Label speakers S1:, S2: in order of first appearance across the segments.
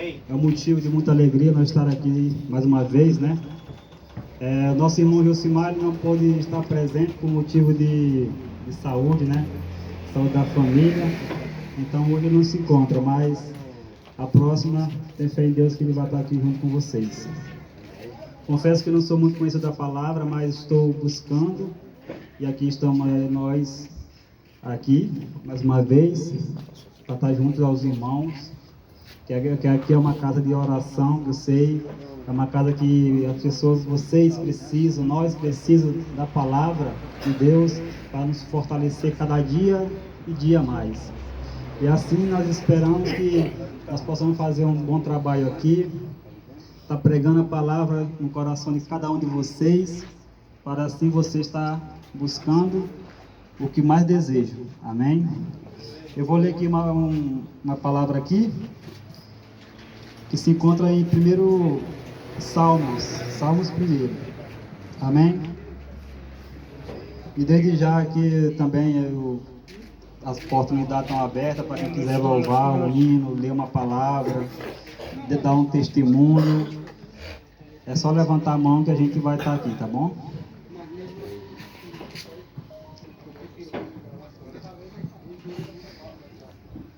S1: É um motivo de muita alegria nós estar aqui mais uma vez, né? Nosso irmão Josimar não pôde estar presente por motivo de saúde, né? Saúde da família. Então hoje ele não se encontra, mas a próxima, tem fé em Deus que ele vai estar aqui junto com vocês. Confesso que não sou muito conhecido da palavra, mas estou buscando. E aqui estamos nós, aqui, mais uma vez, para estar juntos aos irmãos. Que aqui é uma casa de oração, que eu sei. É uma casa que as pessoas, vocês precisam, nós precisamos da palavra de Deus para nos fortalecer cada dia e dia mais. E assim nós esperamos que nós possamos fazer um bom trabalho aqui, estar pregando a palavra no coração de cada um de vocês, para assim você estar buscando o que mais deseja. Amém? Eu vou ler aqui uma palavra aqui, que se encontra em 1 Salmos 1. Amém? E desde já aqui também as oportunidades estão abertas para quem quiser louvar o hino, ler uma palavra, dar um testemunho. É só levantar a mão que a gente vai estar aqui, tá bom?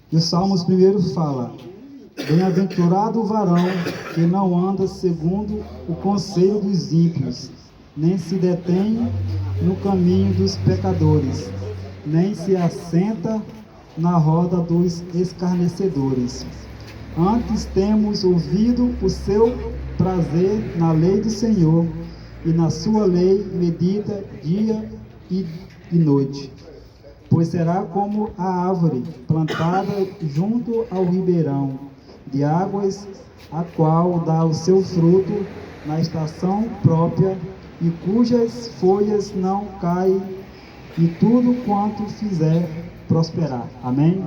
S1: E o Salmos 1 fala: bem-aventurado o varão que não anda segundo o conselho dos ímpios, nem se detém no caminho dos pecadores, nem se assenta na roda dos escarnecedores. Antes temos ouvido o seu prazer na lei do Senhor, e na sua lei medita dia e noite. Pois será como a árvore plantada junto ao ribeirão de águas, a qual dá o seu fruto na estação própria, e cujas folhas não caem, e tudo quanto fizer prosperar. Amém?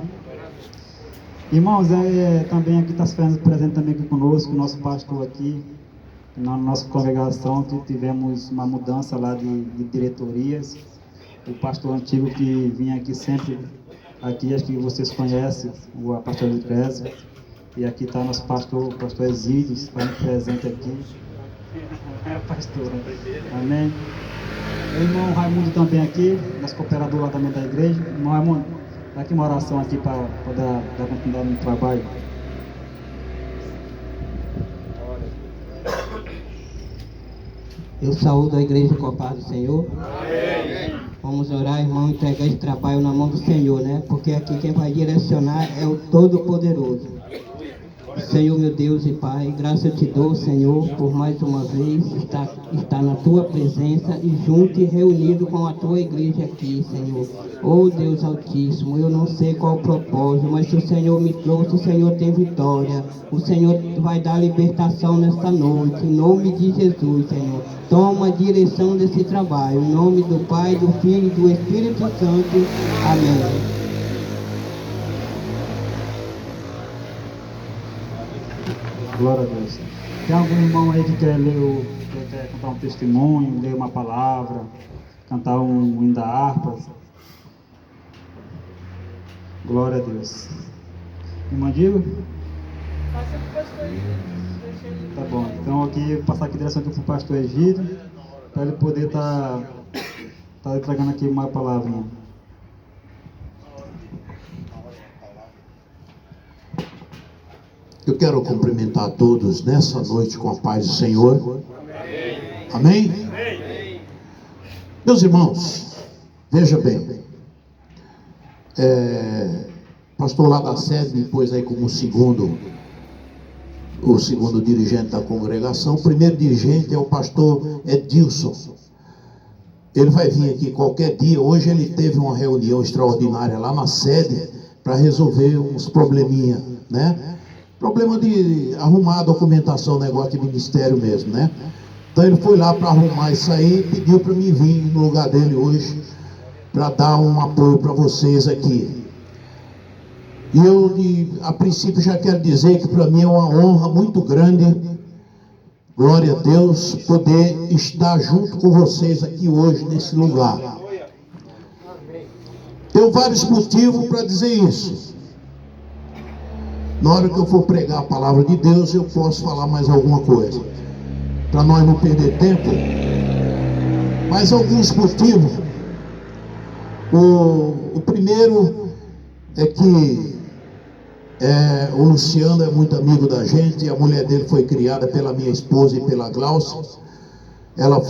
S1: Irmãos, também aqui está presente também aqui conosco, o nosso pastor aqui, na nossa congregação, que tivemos uma mudança lá de diretorias. O pastor antigo que vinha aqui sempre, aqui acho que vocês conhecem, o pastor Lucrezio. E aqui está nosso pastor, o pastor Exídio, está presente aqui. Pastor, amém. O irmão Raimundo também aqui, nosso cooperador lá também da igreja. Irmão Raimundo, dá aqui uma oração aqui para dar continuidade no trabalho.
S2: Eu saúdo a igreja com a paz do Senhor. Amém. Vamos orar, irmão, entregar esse trabalho na mão do Senhor, né? Porque aqui quem vai direcionar é o Todo-Poderoso. Senhor, meu Deus e Pai, graças eu te dou, Senhor, por mais uma vez estar na tua presença e junto e reunido com a tua igreja aqui, Senhor. Oh Deus Altíssimo, eu não sei qual o propósito, mas se o Senhor me trouxe, o Senhor tem vitória. O Senhor vai dar libertação nesta noite, em nome de Jesus, Senhor. Toma a direção desse trabalho, em nome do Pai, do Filho e do Espírito Santo. Amém.
S1: Glória a Deus. Tem algum irmão aí que quer cantar um testemunho, ler uma palavra, cantar um hino da harpa? Glória a Deus. Irmã Digo?
S3: Passa para o pastor Egídio.
S1: Tá bom. Então aqui, passar aqui direção aqui para o pastor Egídio, para ele poder estar entregando aqui uma palavrinha.
S4: Eu quero cumprimentar a todos nessa noite com a paz do Senhor. Amém? Meus irmãos, veja bem. Pastor lá da sede me pôs aí como o segundo dirigente da congregação. O primeiro dirigente é o pastor Edilson. Ele vai vir aqui qualquer dia. Hoje ele teve uma reunião extraordinária lá na sede para resolver uns probleminha, né? Problema de arrumar a documentação, negócio de ministério mesmo, né? Então ele foi lá para arrumar isso aí e pediu para mim vir no lugar dele hoje para dar um apoio para vocês aqui. E eu, a princípio, já quero dizer que para mim é uma honra muito grande, glória a Deus, poder estar junto com vocês aqui hoje nesse lugar. Tenho vários motivos para dizer isso. Na hora que eu for pregar a palavra de Deus, eu posso falar mais alguma coisa, para nós não perder tempo. Mas alguns motivos. O primeiro é que o Luciano é muito amigo da gente, e a mulher dele foi criada pela minha esposa e pela Glaucia. Ela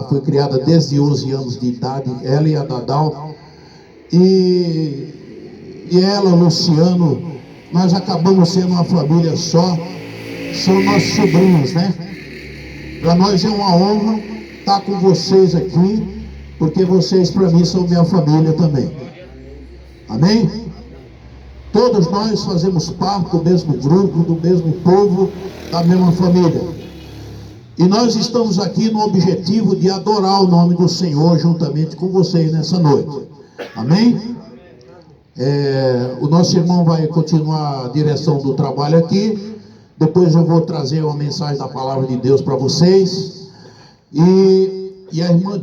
S4: foi criada desde 11 anos de idade, ela e a Dadal. E ela, Luciano, nós acabamos sendo uma família só. São nossos sobrinhos, né? Para nós é uma honra estar com vocês aqui, porque vocês para mim são minha família também. Amém? Todos nós fazemos parte do mesmo grupo, do mesmo povo, da mesma família. E nós estamos aqui no objetivo de adorar o nome do Senhor juntamente com vocês nessa noite. Amém? O nosso irmão vai continuar a direção do trabalho aqui. Depois eu vou trazer uma mensagem da palavra de Deus para vocês. E a irmã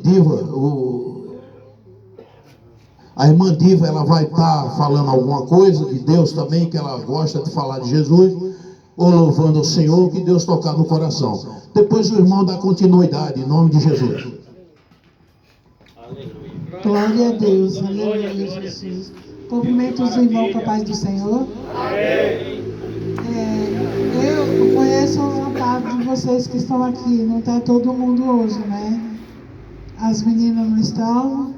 S4: Diva, ela vai estar falando alguma coisa de Deus também, que ela gosta de falar de Jesus, ou louvando o Senhor, que Deus tocar no coração. Depois o irmão dá continuidade, em nome de Jesus.
S3: Glória a Deus, aleluia, Jesus. Cumprimento os irmãos com a paz do Senhor. Eu conheço uma parte de vocês que estão aqui, não está todo mundo hoje, né? As meninas não estão,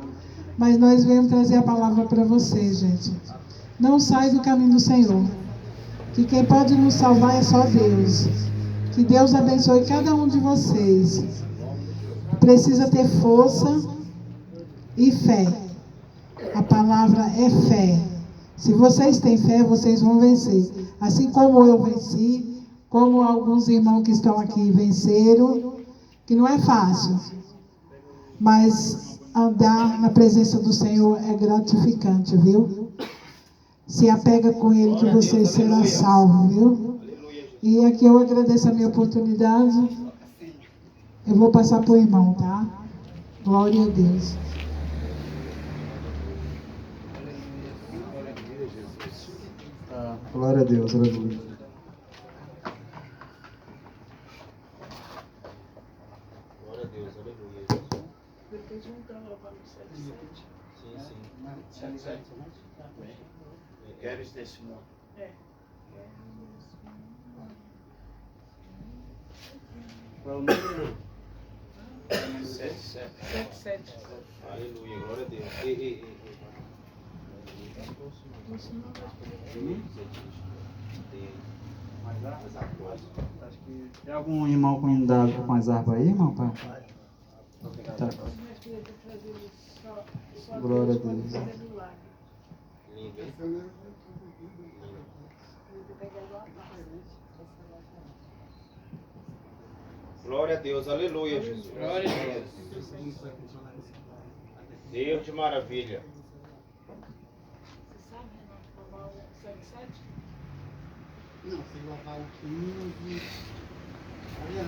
S3: mas nós viemos trazer a palavra para vocês, gente. Não sai do caminho do Senhor, que quem pode nos salvar é só Deus. Que Deus abençoe cada um de vocês. Precisa ter força e fé. A palavra é fé. Se vocês têm fé, vocês vão vencer. Assim como eu venci, como alguns irmãos que estão aqui venceram, que não é fácil. Mas andar na presença do Senhor é gratificante, viu? Se apega com Ele que você será salvo, viu? E aqui eu agradeço a minha oportunidade. Eu vou passar para o irmão, tá? Glória a Deus.
S1: Glória a Deus, aleluia.
S5: Glória a Deus, aleluia.
S3: Depois juntando lá para o 77.
S5: Sim. 77, né? Queres desse mundo.
S1: Qual é o número?
S5: 77. Aleluia, glória a Deus.
S1: Mais harpa? Acho que tem algum irmão com mais harpa aí, irmão? Tá. Glória a Deus.
S5: Glória a Deus, aleluia, Jesus. Glória a Deus. Deus de maravilha.
S3: Você sabe, Renato, lavar o 77?
S6: Não, sem lavar o 15.
S5: Glória a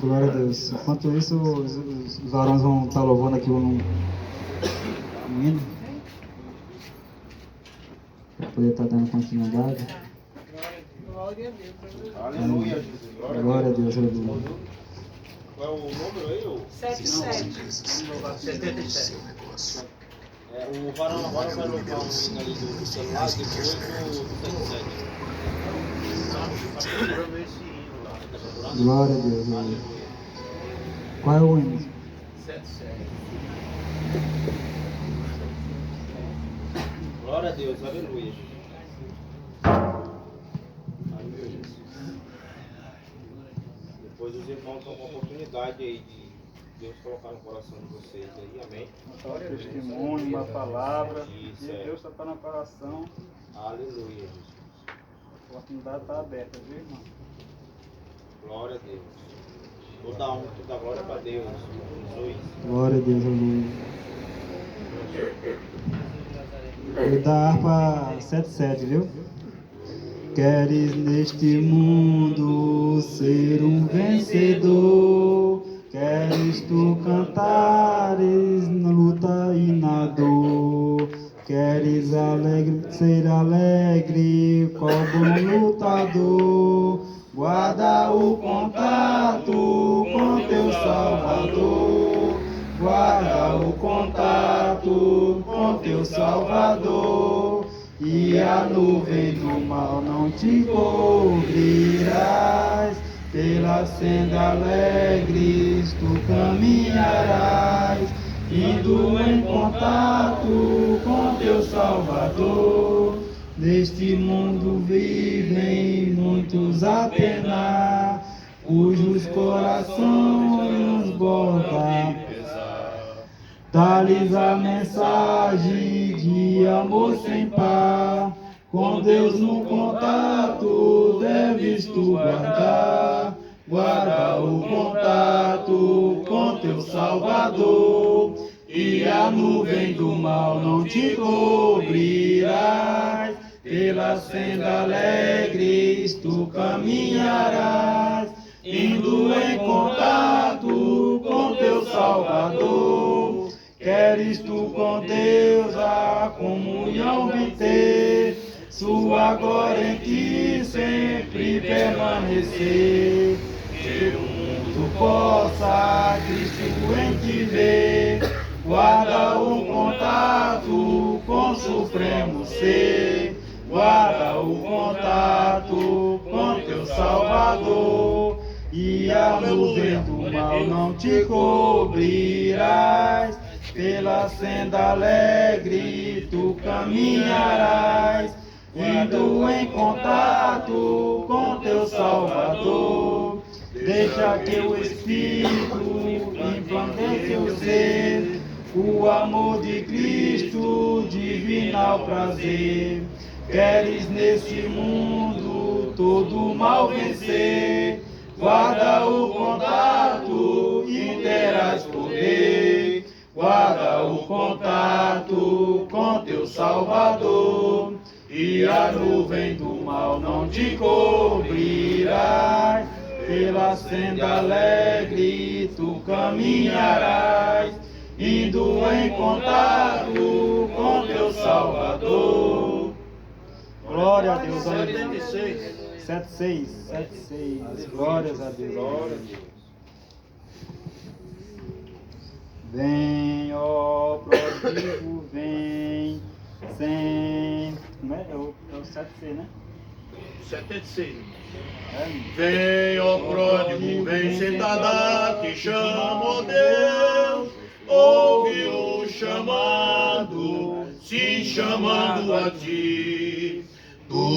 S1: Glória a Deus. Enquanto isso, os varões vão estar louvando aqui um hino. Para poder estar dando continuidade.
S3: Glória a Deus.
S5: Aleluia, Jesus.
S1: Glória a Deus, aleluia.
S5: Qual é o número aí?
S3: 77.
S5: 77. O varão agora vai louvar um hino ali do celular, depois do 77.
S1: Glória a Deus, aleluia. Qual é o hino?
S5: 77. Glória a Deus, aleluia. Aleluia, Jesus. Depois os irmãos estão com a oportunidade aí de Deus colocar no coração de vocês aí, amém?
S1: Um testemunho, uma palavra.
S5: Isso,
S1: E Deus está no coração.
S5: Aleluia, Jesus.
S1: A oportunidade está aberta, viu, irmão?
S5: Glória a Deus. Toda honra, toda glória para Deus. Jesus.
S1: Glória a Deus, aleluia. E da harpa 77, viu? Queres neste mundo ser um vencedor? Queres tu cantares na luta e na dor? Queres ser alegre, qual bom lutador? Guarda o contato com teu Salvador. Guarda o contato com teu Salvador. E a nuvem do mal não te cobrirás. Pela senda alegres tu caminharás, indo em contato com teu Salvador. Neste mundo vivem muitos a penar, cujos corações borda. Dá-lhes a mensagem de amor sem par. Com Deus no contato deves tu guardar. Guarda o contato com teu Salvador, e a nuvem do mal não te cobrirás. Pela senda alegres tu caminharás, indo em contato com teu Salvador. Queres tu com Deus a comunhão obter, sua glória em ti sempre permanecer. Que o mundo possa Cristo em ti ver. Guarda o contato com o Supremo Ser. Guarda o contato com teu Salvador, e a nuvem do mal não te cobrirás. Pela senda alegre tu caminharás, indo em contato com teu Salvador. Deixa que o Espírito implante em teu ser o amor de Cristo, divinal prazer. Queres nesse mundo todo mal vencer, guarda o contato e terás poder. Guarda o contato com teu Salvador, e a nuvem do mal não te cobrirás. Pela senda alegre tu caminharás, indo em contato com teu Salvador. Glória a Deus. 76. Glórias a Deus. Vem, ó pródigo, vem, sem... Como é? É o 7C, né?
S4: 76.
S1: Vem,
S4: ó pródigo, vem, sentada, te chama, ó Deus. Ouve o chamado, se chamando a ti. Tu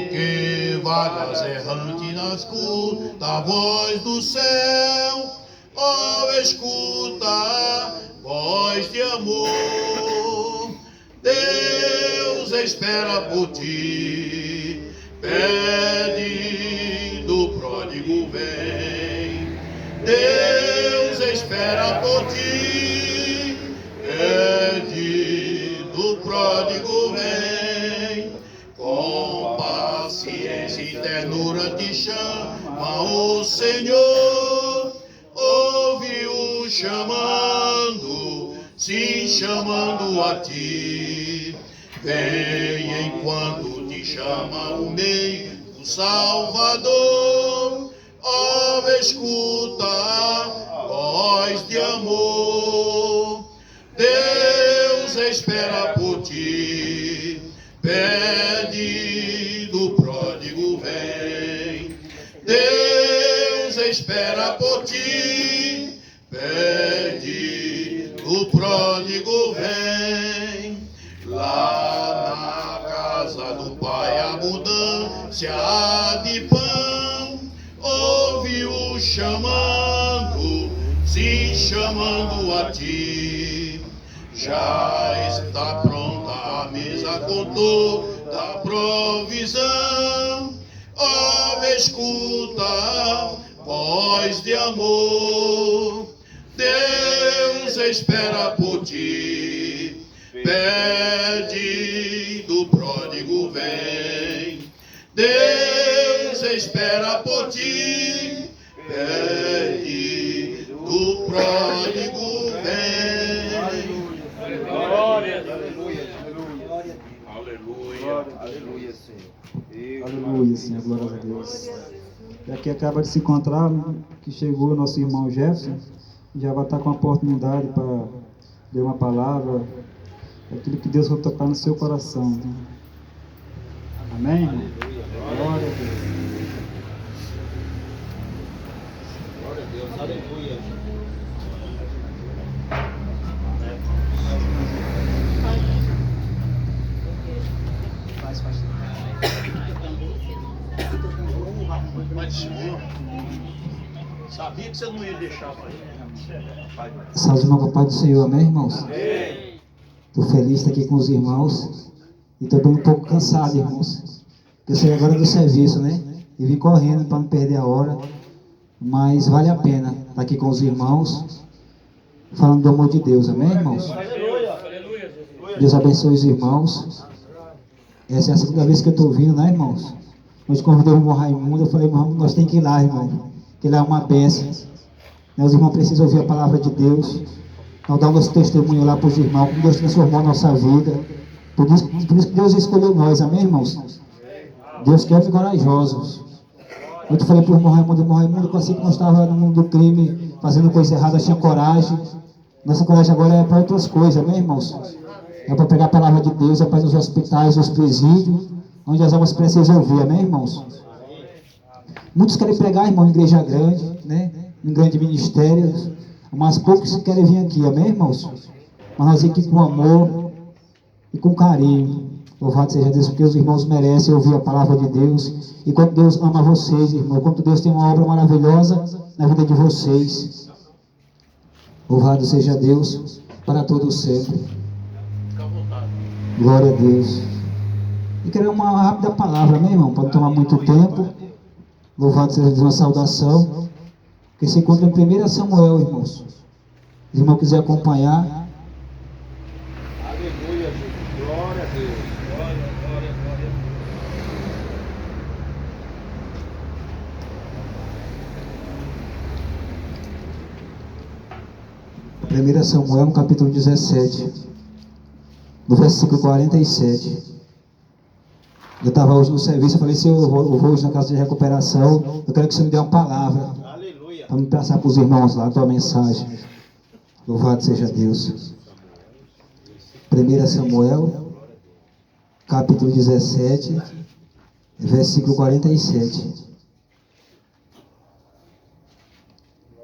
S4: que vagas errante na escuta, a voz do céu, ó, escuta, voz de amor. Deus espera por ti, pede do pródigo vem. Deus espera por ti, pede do pródigo vem. Com paciência e ternura te chama o Senhor. Ouve o chamando, se chamando a ti. Vem enquanto te chama o meio do Salvador. Ó, escuta, voz de amor. Deus espera por ti, pede do pródigo vem. Deus espera por ti, pede do pródigo vem. Lá na casa do Pai abundância de pão, ouve o chamando, se chamando a ti. Já está pronta a mesa com toda a provisão. Ó, escuta, voz de amor. Deus espera por ti, pede, do pródigo vem. Deus espera por ti, pede, do pródigo vem.
S5: Glória, aleluia,
S4: Aleluia.
S5: aleluia, Senhor.
S1: Aleluia, Senhor, glória a Deus. E aqui acaba de se encontrar que chegou nosso irmão Jefferson, já vai estar com a oportunidade para ler uma palavra, aquilo que Deus vai tocar no seu coração. Né? Amém, irmão? Glória a Deus.
S5: Glória a Deus, aleluia.
S4: Mas, Senhor, sabia que você não ia deixar para ele.
S1: Salve, irmão, com a paz do Senhor, amém, irmãos? Estou feliz de estar aqui com os irmãos e estou bem um pouco cansado, irmãos, porque eu saí agora do serviço, né? E vim correndo para não perder a hora, mas vale a pena estar aqui com os irmãos, falando do amor de Deus, amém, irmãos? Deus abençoe os irmãos. Essa é a segunda vez que eu estou vindo, né, irmãos? Nós convidamos o irmão Raimundo, eu falei, irmão, nós temos que ir lá, irmão, que lá é uma bênção. Os irmãos precisam ouvir a palavra de Deus. Nós damos nosso testemunho lá para os irmãos, como Deus transformou a nossa vida. Por isso que Deus escolheu nós, amém, irmãos? Deus quer homens corajosos. Eu te falei para o irmão Raimundo, assim que nós estávamos no mundo do crime, fazendo coisa errada, tinha coragem. Nossa coragem agora é para outras coisas, amém, irmãos? É para pegar a palavra de Deus, é para ir nos hospitais, nos presídios, onde as almas precisam ouvir, amém, irmãos? Muitos querem pregar, irmão, em igreja grande, né? Em grande ministério, mas poucos querem vir aqui, amém, irmãos? Mas nós aqui com amor e com carinho. Louvado seja Deus, porque os irmãos merecem ouvir a palavra de Deus. E quanto Deus ama vocês, irmão, quanto Deus tem uma obra maravilhosa na vida de vocês. Louvado seja Deus para todos sempre. Glória a Deus. E quero uma rápida palavra, amém, irmão? Para não tomar muito tempo. Louvado seja Deus, uma saudação. Que se encontra em 1 Samuel, irmãos. Se o irmão quiser acompanhar.
S5: Aleluia, Jesus. Glória a Deus. Glória, glória, glória.
S1: 1 Samuel, no capítulo 17, no versículo 47. Eu estava hoje no serviço, eu falei, se eu vou hoje na casa de recuperação, eu quero que você me dê uma palavra.
S5: Aleluia.
S1: Para me passar para os irmãos lá a tua mensagem. Louvado seja Deus. 1 Samuel, capítulo 17, versículo 47.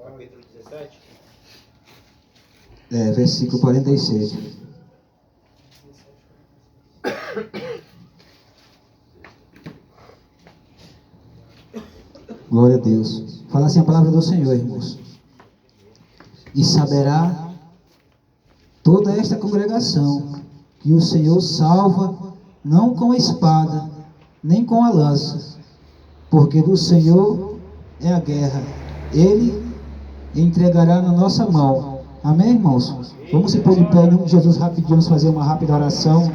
S5: Capítulo 17.
S1: Versículo 47. Glória a Deus. Fala assim a palavra do Senhor, irmãos. E saberá toda esta congregação que o Senhor salva, não com a espada, nem com a lança, porque do Senhor é a guerra. Ele entregará na nossa mão. Amém, irmãos? Vamos se pôr de pé em nome de Jesus rapidinho, vamos fazer uma rápida oração.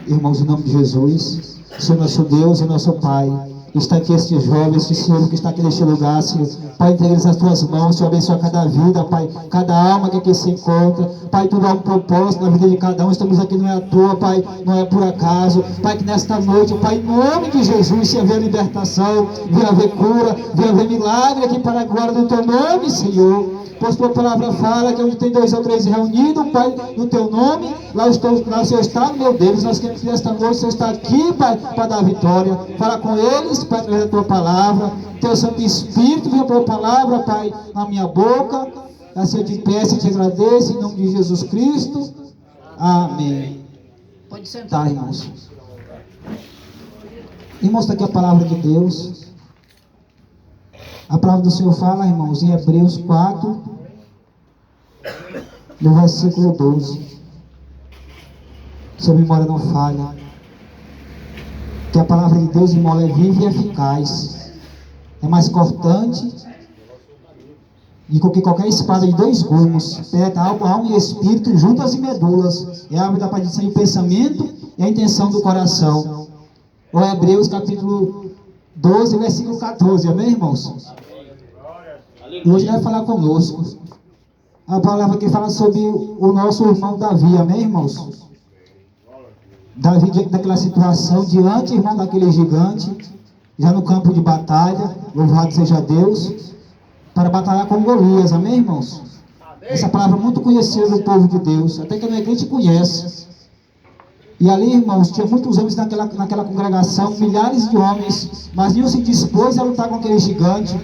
S1: Irmãos, em nome de Jesus. Senhor nosso Deus e nosso Pai, está aqui este jovem, este Senhor que está aqui neste lugar, Senhor. Pai, entrega nas tuas mãos, Senhor, abençoa cada vida, Pai, cada alma que aqui se encontra. Pai, tu dá um propósito na vida de cada um. Estamos aqui não é à toa, Pai, não é por acaso. Pai, que nesta noite, Pai, em nome de Jesus, venha haver libertação, venha haver cura, venha haver milagre aqui para a glória do teu nome, Senhor. Pois tua palavra fala que onde tem 2 ou 3 reunidos, Pai, no teu nome, lá o Senhor está, meu Deus. Nós queremos que nesta noite o Senhor está aqui, Pai, para dar vitória. Fala com eles, Pai, através da tua palavra. Teu Santo Espírito, venha a tua palavra, Pai, na minha boca. Assim eu te peço e te agradeço, em nome de Jesus Cristo. Amém. Pode sentar, irmãos. Irmãos, está aqui a palavra de Deus. A palavra do Senhor fala, irmãos, em Hebreus 4, no versículo 12. Se a memória não falha, que a palavra de Deus, irmão, é viva e eficaz, é mais cortante
S7: E qualquer espada de 2 gumes, penetra alma e espírito, juntas e medulas, é a árvore da partição do pensamento e a intenção do coração. Ou Hebreus capítulo 12, versículo 14, amém, irmãos? E hoje ele vai falar conosco. A palavra que fala sobre o nosso irmão Davi, amém, irmãos? Davi, diante daquela situação, diante, irmão, daquele gigante, já no campo de batalha, louvado seja Deus, para batalhar com Golias, amém, irmãos? Essa palavra é muito conhecida do povo de Deus, até que não é crente conhece. E ali, irmãos, tinha muitos homens naquela congregação, milhares de homens, mas nenhum se dispôs a lutar com aquele gigante,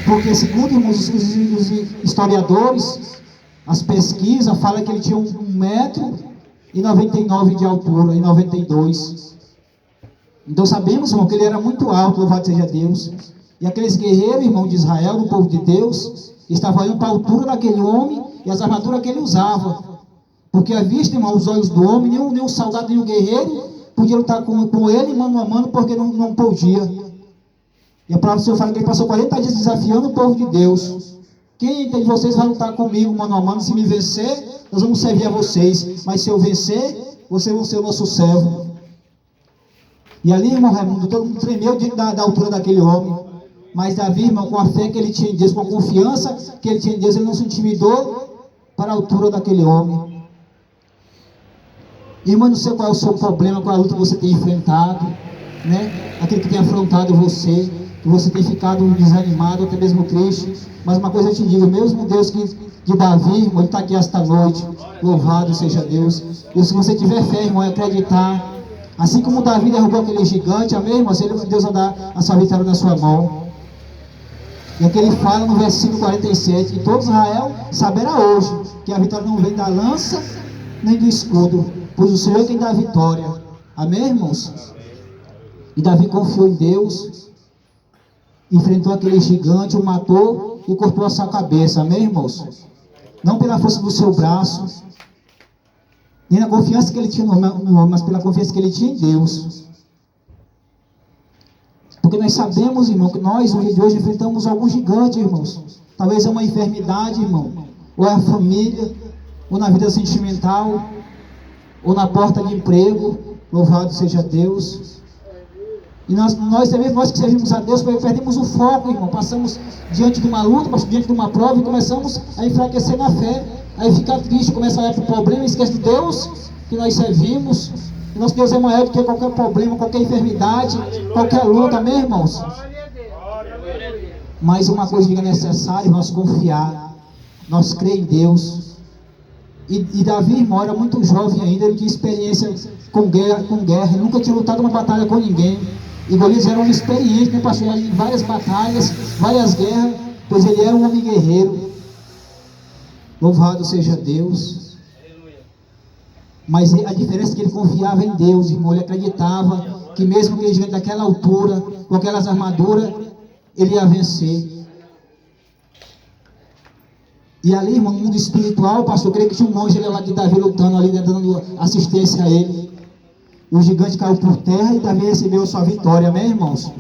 S7: porque segundo, irmãos, os historiadores, as pesquisas falam que ele tinha 1,99 m de altura, e 92. Então sabemos, irmão, que ele era muito alto, louvado seja Deus. E aqueles guerreiros, irmão, de Israel, do povo de Deus, estavam indo para a altura daquele homem e as armaduras que ele usava. Porque à vista, irmão, os olhos do homem, nenhum soldado, nenhum guerreiro podia lutar com ele mano a mano, porque não podia. E a palavra do Senhor fala que ele passou 40 dias desafiando o povo de Deus. Quem de vocês vai lutar comigo mano a mano? Se me vencer, nós vamos servir a vocês. Mas se eu vencer, vocês vão ser o nosso servo. E ali, irmão Raimundo, todo mundo tremeu diante da altura daquele homem. Mas Davi, irmão, com a fé que ele tinha em Deus, com a confiança que ele tinha em Deus, ele não se intimidou para a altura daquele homem. Irmão, não sei qual é o seu problema, qual é a luta que você tem enfrentado, né? Aquele que tem afrontado você, que você tem ficado desanimado, até mesmo triste. Mas uma coisa eu te digo, mesmo Deus de Davi, irmão, ele está aqui esta noite. Louvado seja Deus. E se você tiver fé, irmão, e acreditar, assim como Davi derrubou aquele gigante, amém, irmão? Deus vai dar a sua vitória na sua mão. E aqui ele fala no versículo 47, e todo Israel saberá hoje que a vitória não vem da lança nem do escudo, pois o Senhor é quem dá a vitória. Amém, irmãos? E Davi confiou em Deus, enfrentou aquele gigante, o matou e cortou a sua cabeça. Amém, irmãos? Não pela força do seu braço, nem na confiança que ele tinha no homem, mas pela confiança que ele tinha em Deus. Porque nós sabemos, irmão, que nós, no dia de hoje, enfrentamos algum gigante, irmãos. Talvez é uma enfermidade, irmão, ou é a família, ou na vida sentimental, ou na porta de emprego. Louvado seja Deus. E nós que servimos a Deus, perdemos o foco, irmão. Passamos diante de uma luta, diante de uma prova, e começamos a enfraquecer na fé. Aí fica triste, começa a olhar para o problema e esquece de Deus que nós servimos. E nosso Deus é maior do que qualquer problema, qualquer enfermidade, qualquer luta, amém, irmãos? Mas uma coisa que é necessária, nós confiar, nós crer em Deus. E Davi, irmão, era muito jovem ainda, ele tinha experiência com guerra, ele nunca tinha lutado uma batalha com ninguém. E Golias era um experiente, né, pastor? Em várias batalhas, várias guerras, pois ele era um homem guerreiro. Louvado seja Deus. Mas a diferença é que ele confiava em Deus, irmão. Ele acreditava que mesmo que ele diante daquela altura, com aquelas armaduras, ele ia vencer. E ali, irmão, no mundo espiritual, pastor, eu creio que tinha um monge lá de Davi lutando ali, né, dando assistência a ele. E o gigante caiu por terra e Davi recebeu sua vitória, amém, irmãos?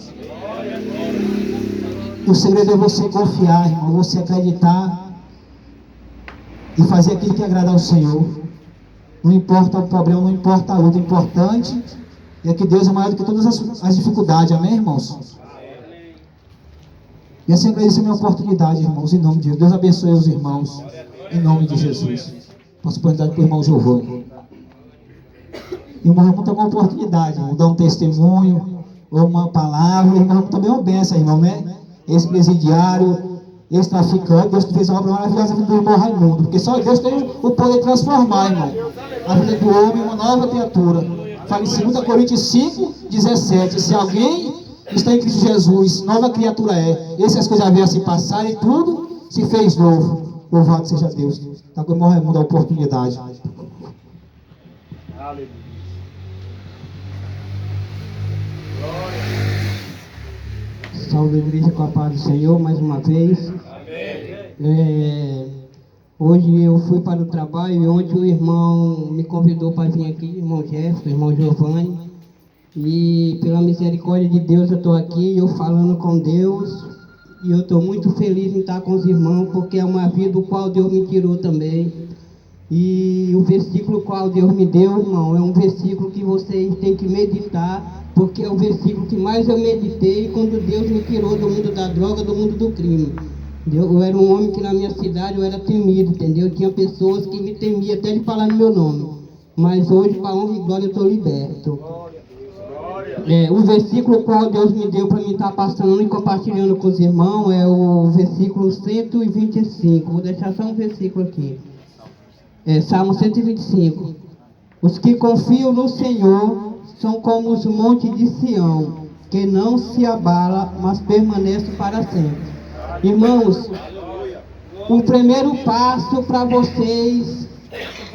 S7: O segredo é você confiar, irmão, você acreditar e fazer aquilo que agrada ao Senhor. Não importa o problema, não importa a luta, o importante é que Deus é maior do que todas as dificuldades, amém, irmãos? E assim agradeço a minha oportunidade, irmãos, em nome de Deus. Deus abençoe os irmãos, em nome de Jesus. Passo a oportunidade para o irmão Giovanni. E o irmão Ramon tem uma oportunidade, irmão, dar um testemunho, ou uma palavra. O irmão Ramon também é uma bênção, irmão, né? Ex-presidiário, ex-traficante. Deus fez uma obra maravilhosa na vida do irmão Raimundo, porque só Deus tem o poder de transformar, irmão, a vida do homem em uma nova criatura. Fala em 2 Coríntios 5, 17. Se alguém está em Cristo Jesus, nova criatura é. Essas coisas vieram se passar e tudo se fez novo. Louvado seja Deus. Está com o irmão Raimundo a oportunidade.
S5: Aleluia.
S2: Salve a igreja com a paz do Senhor mais uma vez. Hoje eu fui para o trabalho e ontem o irmão me convidou para vir aqui, irmão Jefferson, irmão Giovanni. E pela misericórdia de Deus eu estou aqui, eu falando com Deus. E eu estou muito feliz em estar com os irmãos, porque é uma vida do qual Deus me tirou também. E o versículo qual Deus me deu, irmão, é um versículo que vocês têm que meditar, porque é o versículo que mais eu meditei quando Deus me tirou do mundo da droga, do mundo do crime. Eu era um homem que na minha cidade eu era temido, entendeu? Tinha pessoas que me temiam até de falar no meu nome. Mas hoje, para honra e glória, eu estou liberto. O versículo qual Deus me deu para mim estar passando e compartilhando com os irmãos é o versículo 125. Vou deixar só um versículo aqui. Salmo 125. Os que confiam no Senhor são como os montes de Sião, que não se abala, mas permanece para sempre. Irmãos, o primeiro passo para vocês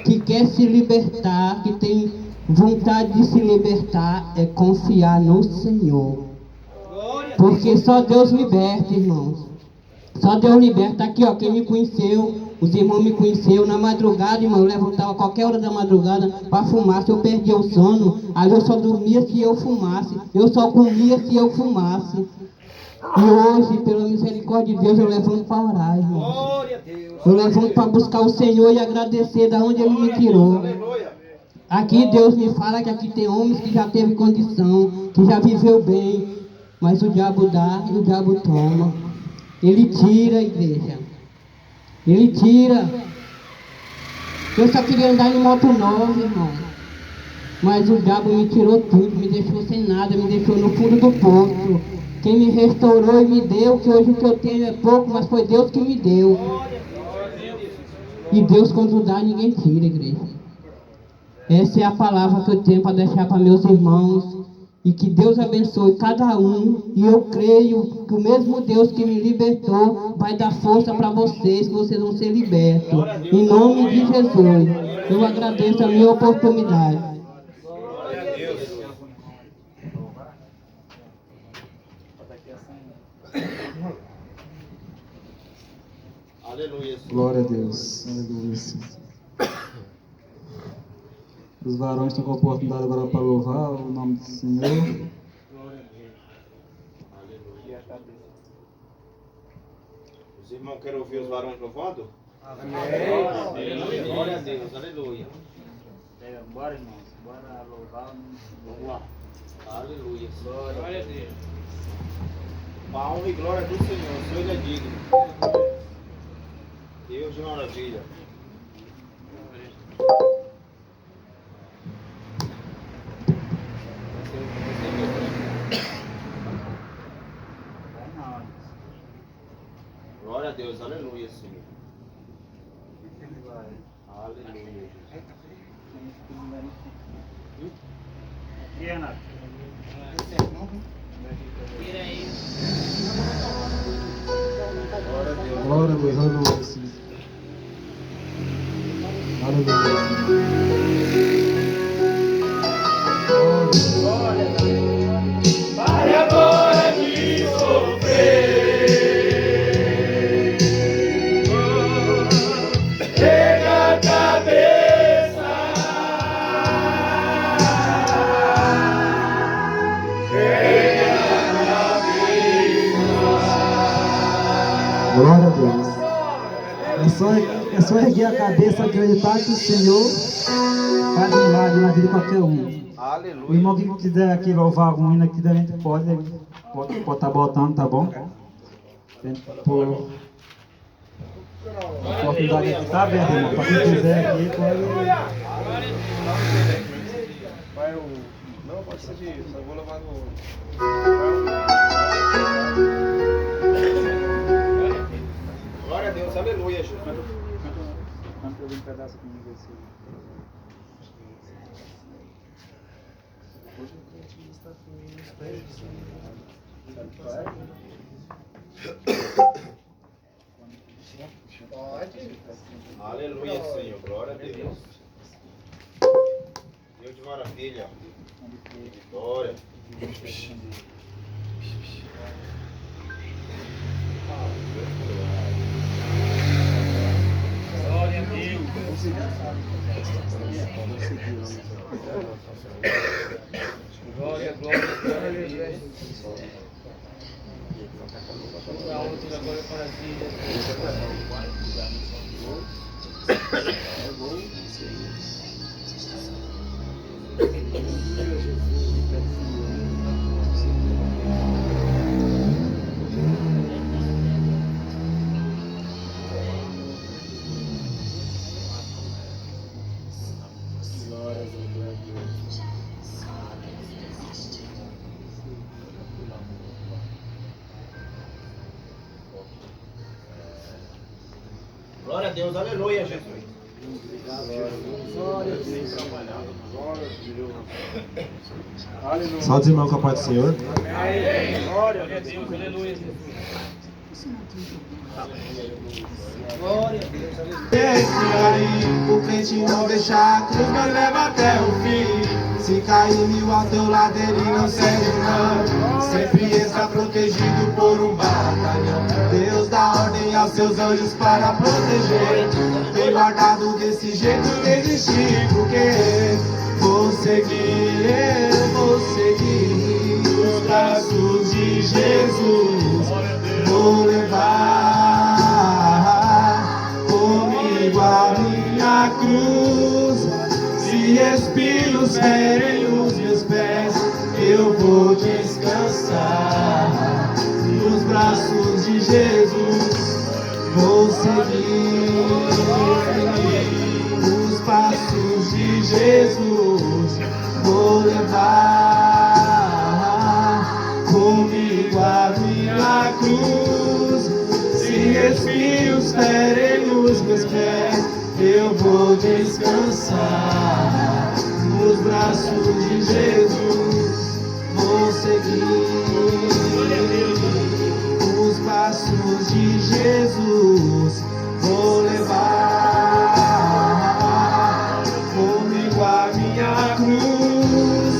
S2: que quer se libertar, que tem vontade de se libertar, é confiar no Senhor. Porque só Deus liberta, irmãos. Só Deus liberta. Aqui, ó, quem me conheceu, os irmãos me conheceram na madrugada, irmão. Eu levantava a qualquer hora da madrugada para fumar. Se eu perdia o sono, aí eu só dormia se eu fumasse. Eu só comia se eu fumasse. E hoje, pela misericórdia de Deus, eu levanto para orar, irmão. Eu levanto para buscar o Senhor e agradecer da onde Ele me tirou. Aqui Deus me fala que aqui tem homens que já teve condição, que já viveu bem, mas o diabo dá e o diabo toma. Ele tira, igreja. Ele tira. Eu só queria andar em moto nova, irmão. Mas o diabo me tirou tudo, me deixou sem nada, me deixou no fundo do poço. Quem me restaurou e me deu, que hoje o que eu tenho é pouco, mas foi Deus que me deu. E Deus, quando dá, ninguém tira, igreja. Essa é a palavra que eu tenho para deixar para meus irmãos. E que Deus abençoe cada um. E eu creio que o mesmo Deus que me libertou vai dar força para vocês, que vocês vão ser libertos. Em nome de Jesus. Eu agradeço a minha oportunidade.
S5: Aleluia.
S1: Glória a Deus. Aleluia. Os varões estão com a oportunidade agora para louvar o nome do Senhor.
S5: Aleluia. Os irmãos querem ouvir os varões louvando? Aleluia. Glória a Deus. Aleluia.
S6: Bora, irmãos. Bora louvar.
S5: Vamos lá. Aleluia. Glória a Deus. A honra e glória do Senhor. O Senhor é digno. Deus de maravilha. Glória a Deus, aleluia, Senhor. Aleluia.
S6: E Renato?
S1: Glória a Deus, aleluia.
S8: Pare agora de sofrer. Chega a cabeça. Chega a cabeça.
S1: Glória a Deus. É só erguer a cabeça e acreditar que o Senhor faz milagre na vida de qualquer um.
S5: Aleluia.
S1: O irmão que quiser aqui louvar algum hino aqui, a gente pode estar botando, tá bom? Por a oportunidade aqui está aberta, irmão. Para quem quiser aqui, pode.
S5: Não, pode ser de isso. Eu vou levar no. Glória a Deus, aleluia, Jesus.
S1: Canta um pedaço comigo assim.
S5: Aleluia, Senhor. Glória a Deus. Deus de maravilha. Glória.
S8: Glória a Deus. Glória, glória, glória.
S5: A outra agora para glória a Deus, aleluia, Jesus. Glória a Deus.
S9: Salve os irmãos com a paz do Senhor.
S5: Glória a Deus, aleluia, Jesus. Glória a Deus, aleluia.
S10: Esse aí, o crente não deixa a cruz, mas leva até o fim. Se cair 1000 ao teu lado, ele não serve não. Sempre está protegido por um batalhão. Deus dá ordem aos seus anjos para proteger. Bem guardado desse jeito, desistir, porque vou seguir os braços de Jesus. Vou levar comigo a minha cruz. Se espinhos ferem os meus pés, eu vou descansar nos braços de Jesus. Vou seguir os passos de Jesus. Vou levar comigo a minha cruz. Se espinhos ferem os meus pés, eu vou descansar nos braços de Jesus. Vou seguir os passos de Jesus. Vou levar comigo a minha cruz.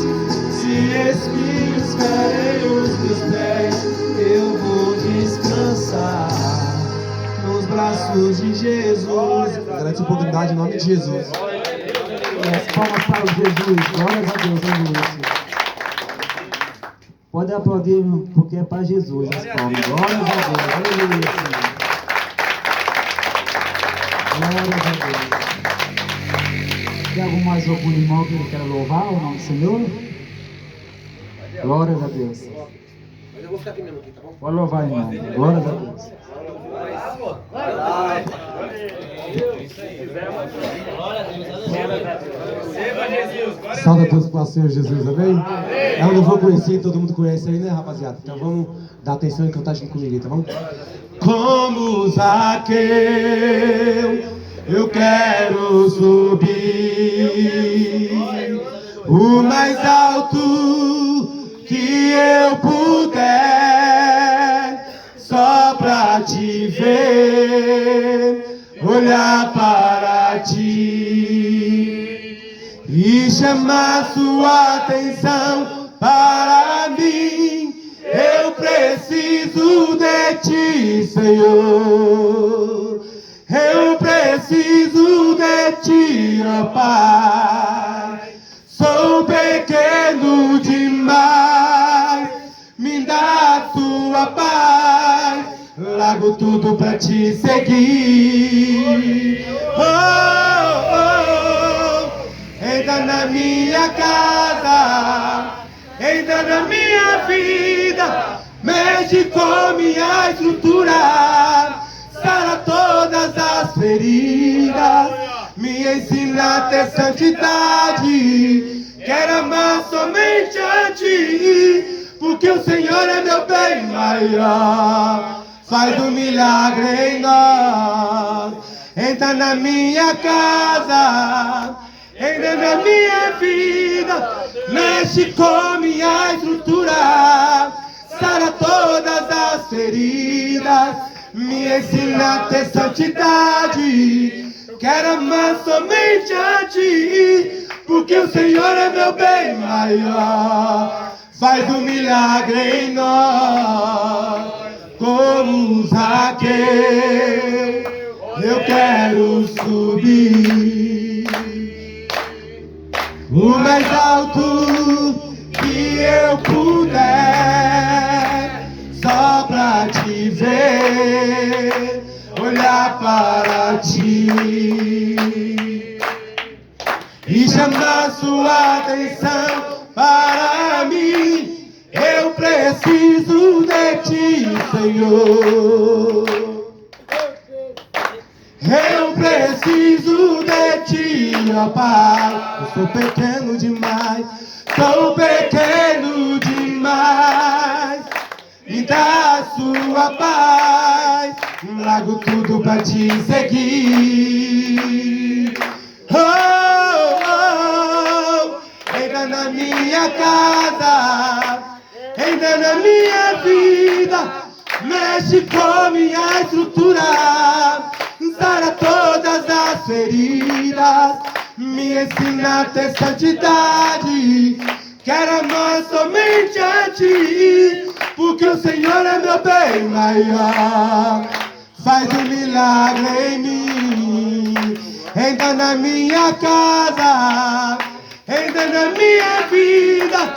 S10: Se espinhos ferem os meus pés, eu vou descansar nos braços de Jesus.
S9: Garante oportunidade em nome de Jesus.
S1: E as palmas para Jesus. Glórias a Deus, aleluia. Pode aplaudir, porque é para Jesus as palmas. Glórias a Deus, aleluia. Glórias a Deus. Tem algum irmão que ele quer louvar o nome do Senhor? Glórias a Deus.
S5: Mas eu vou ficar aqui mesmo, tá bom?
S1: Pode louvar, irmão. Glórias a Deus.
S9: Salve a todos para o Senhor Jesus, amém? É um louvor conhecido, todo mundo conhece aí, né, rapaziada? Então vamos dar atenção e cantar junto comigo, tá bom?
S10: Como Zaqueu, eu quero subir o mais alto que eu puder, só pra te ver, olhar para ti e chamar sua atenção para mim. Eu preciso de ti, Senhor. Eu preciso de ti, ó Pai. Sou pequeno demais, me dá tua paz. Largo tudo pra te seguir. Entra na minha casa, entra na minha vida, mexe com minha estrutura, sara todas as feridas, me ensina a ter santidade. Quero amar somente a ti, porque o Senhor é meu bem maior. Faz um milagre em nós. Entra na minha casa, entra na minha vida, mexe com minha estrutura, sara todas as feridas, me ensina a ter santidade. Quero amar somente a ti, porque o Senhor é meu bem maior. Faz um milagre em nós, como Zaqueu. Eu quero subir o mais alto que eu puder, só pra te para ti e chamar sua atenção para mim. Eu preciso de ti, Senhor. Eu preciso de ti, ó Pai. Eu sou pequeno demais, sou pequeno demais. Me dá a sua paz, largo tudo pra te seguir. Oh, oh, entra na minha casa, entra na minha vida, mexe com minha estrutura, sara todas as feridas, me ensina a ter santidade. Quero amar somente a ti, porque o Senhor é meu bem maior. Faz um milagre em mim, entra na minha casa, entra na minha vida,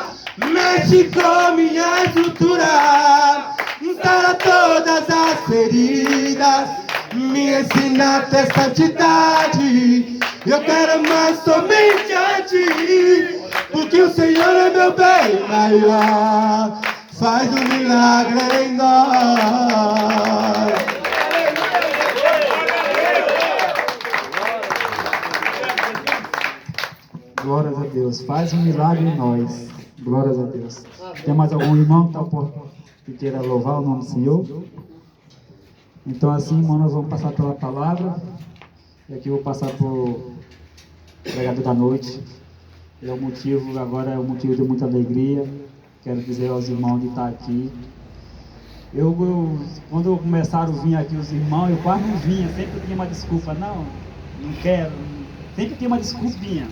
S10: mexe com minha estrutura, sara todas as feridas, me ensina a ter santidade. Eu quero amar somente a ti, porque o Senhor é meu bem maior. Faz um milagre em nós.
S1: Glórias a Deus. Faz um milagre em nós. Glórias a Deus. Tem mais algum irmão que queira louvar o nome do Senhor? Então assim, irmão, nós vamos passar pela palavra. E aqui eu vou passar para o pregador da noite. Agora é um motivo de muita alegria. Quero dizer aos irmãos de estar aqui. Quando eu começaram a vir aqui os irmãos, eu quase não vinha. Sempre tinha uma desculpa. Não quero. Sempre tinha uma desculpinha.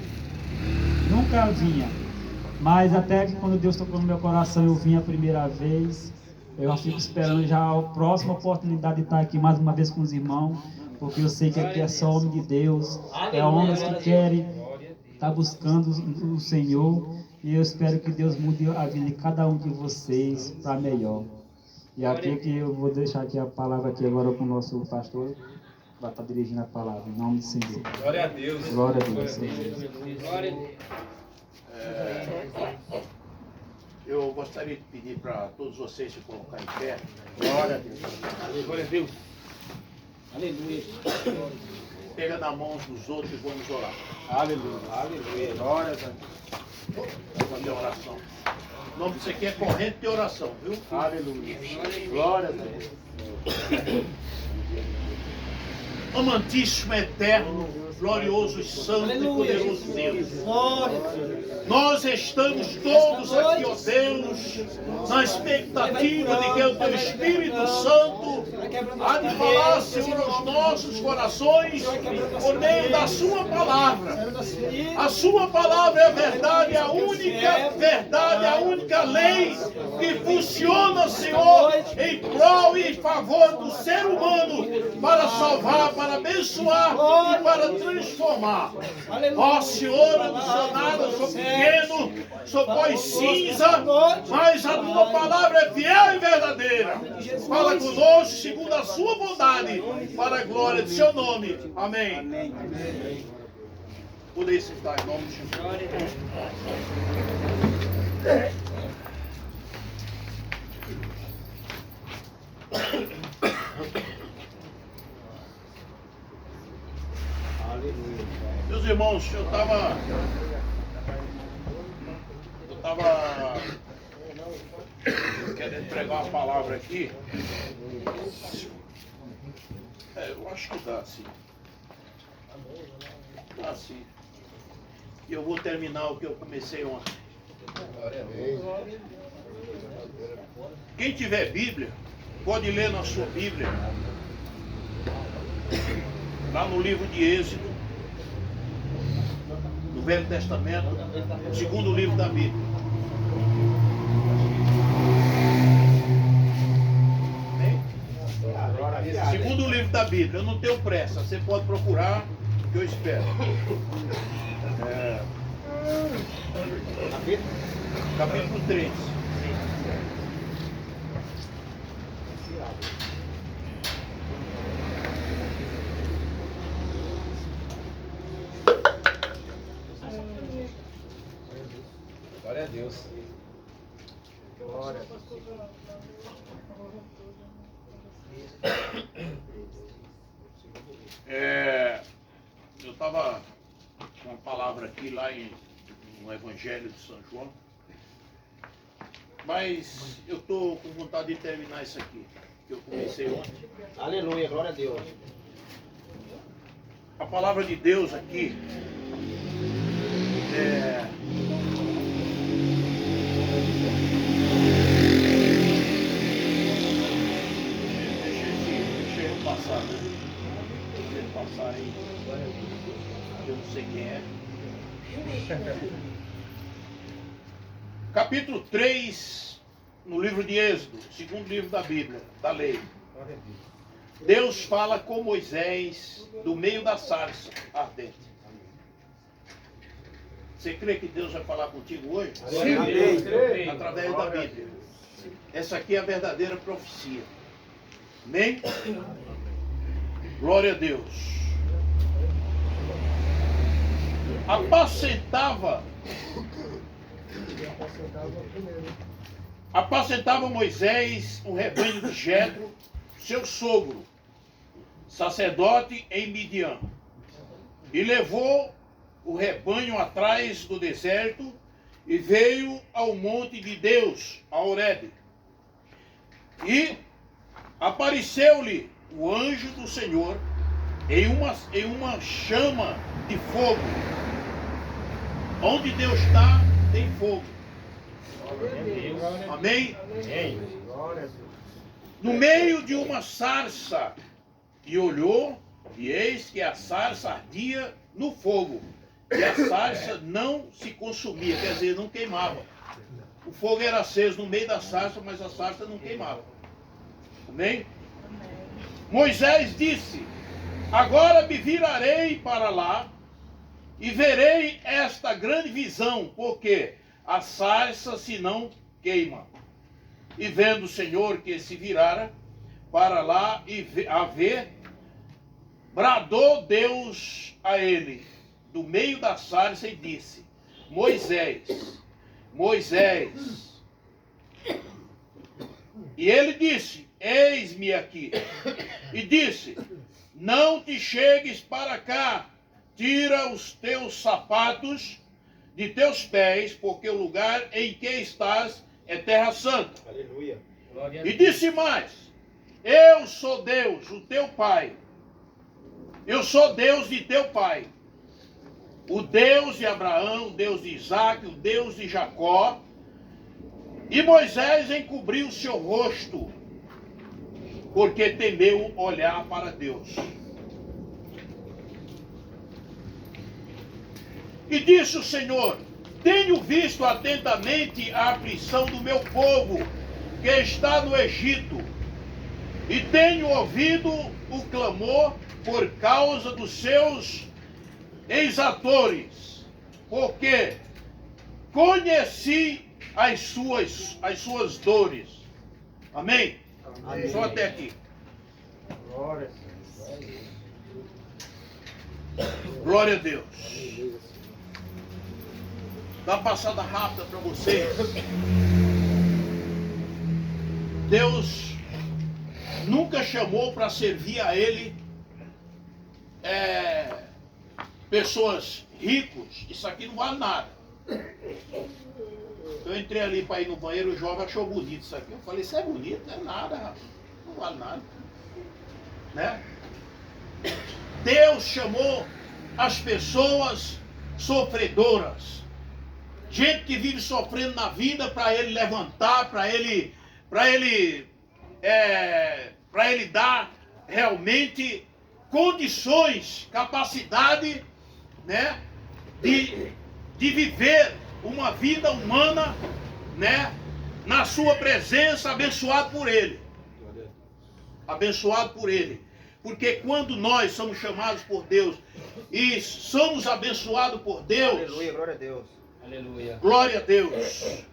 S1: Nunca vinha. Mas até que quando Deus tocou no meu coração, eu vim a primeira vez. Eu fico esperando já a próxima oportunidade de estar aqui mais uma vez com os irmãos. Porque eu sei que aqui é só homem de Deus. É homens que querem estar buscando o Senhor. E eu espero que Deus mude a vida de cada um de vocês para melhor. E aqui que eu vou deixar aqui a palavra aqui agora com o nosso pastor. Vai estar dirigindo a palavra, em nome do Senhor.
S8: Glória a Deus.
S1: Glória a Deus.
S8: Glória a Deus.
S4: Eu gostaria de pedir para todos vocês se colocar em pé. Glória a Deus.
S8: Glória a Deus. Aleluia.
S4: Pega na mão uns dos outros e vamos orar.
S8: Aleluia. Aleluia.
S4: Glória a Deus. Vamos fazer oração. O nome disso aqui é corrente de oração, viu? Aleluia. Glória a Deus. Amantíssimo, eterno, glorioso, santo e poderoso Deus. Nós estamos todos aqui, ó Deus, na expectativa de que o Teu Espírito Santo há de falar, Senhor, aos nossos corações por meio da Sua palavra. A Sua palavra é a verdade, a única verdade, a única lei que funciona, Senhor, em prol e em favor do ser humano para salvar, para abençoar e para transformar. Ó Senhor, eu não sou nada, eu sou pequeno, sou pó e cinza, mas a Tua palavra é fiel e verdadeira. Fala conosco segundo a Sua bondade, para a glória de Seu nome. Amém. Poder sentar em nome de Jesus. Meus irmãos, eu estava querendo pregar uma palavra aqui. Eu acho que dá sim. Dá sim. E eu vou terminar o que eu comecei ontem. Quem tiver Bíblia, pode ler na sua Bíblia. Lá no livro de Êxodo, no Velho Testamento, segundo livro da Bíblia. Segundo livro da Bíblia. Eu não tenho pressa, você pode procurar, que eu espero. Capítulo 3.
S8: Glória a Deus.
S11: Eu estava com uma palavra aqui lá no Evangelho de São João, mas eu estou com vontade de terminar isso aqui, que eu comecei ontem.
S5: Aleluia, glória a Deus.
S11: A palavra de Deus aqui deixa eu passar, né? Deixa eu passar aí. Eu não sei quem é. Capítulo 3, no livro de Êxodo, segundo livro da Bíblia, da lei. Deus fala com Moisés do meio da sarça ardente. Você crê que Deus vai falar contigo hoje?
S8: Sim.
S11: Através da Bíblia. Essa aqui é a verdadeira profecia. Amém? Glória a Deus. Apacentava Moisés o rebanho de Jetro, seu sogro, sacerdote em Midian, e levou o rebanho atrás do deserto e veio ao monte de Deus, a Horebe. E apareceu-lhe o anjo do Senhor em uma chama de fogo. Onde Deus está, tem fogo. Amém? No meio de uma sarça, e olhou, e eis que a sarça ardia no fogo, e a sarça não se consumia, quer dizer, não queimava. O fogo era aceso no meio da sarça, mas a sarça não queimava. Amém? Moisés disse: agora me virarei para lá e verei esta grande visão, porque a sarça se não queima. E vendo o Senhor que se virara para lá e a ver, bradou Deus a ele do meio da sarça e disse: Moisés, Moisés. E ele disse: eis-me aqui. E disse: não te chegues para cá, tira os teus sapatos de teus pés, porque o lugar em que estás é terra santa.
S5: Aleluia.
S11: E disse mais: eu sou Deus, o teu pai. Eu sou Deus de teu pai, o Deus de Abraão, o Deus de Isaac, o Deus de Jacó. E Moisés encobriu seu rosto, porque temeu olhar para Deus. E disse o Senhor: tenho visto atentamente a aflição do meu povo, que está no Egito, e tenho ouvido o clamor por causa dos seus exatores, porque conheci as suas dores. Amém? Amém. Só até aqui. Glória a Deus. Dá uma passada rápida para vocês. Deus nunca chamou para servir a Ele pessoas ricos. Isso aqui não vale nada. Eu entrei ali para ir no banheiro, o jovem achou bonito isso aqui. Eu falei: isso é bonito? Não é nada, rapaz. Não vale nada. Né? Deus chamou as pessoas sofredoras. Gente que vive sofrendo na vida, para Ele levantar, para ele dar realmente condições, capacidade, né, de viver uma vida humana, né, na sua presença, abençoado por Ele. Abençoado por Ele. Porque quando nós somos chamados por Deus e somos abençoados por Deus,
S5: aleluia, glória a Deus.
S8: Aleluia.
S11: Glória a Deus.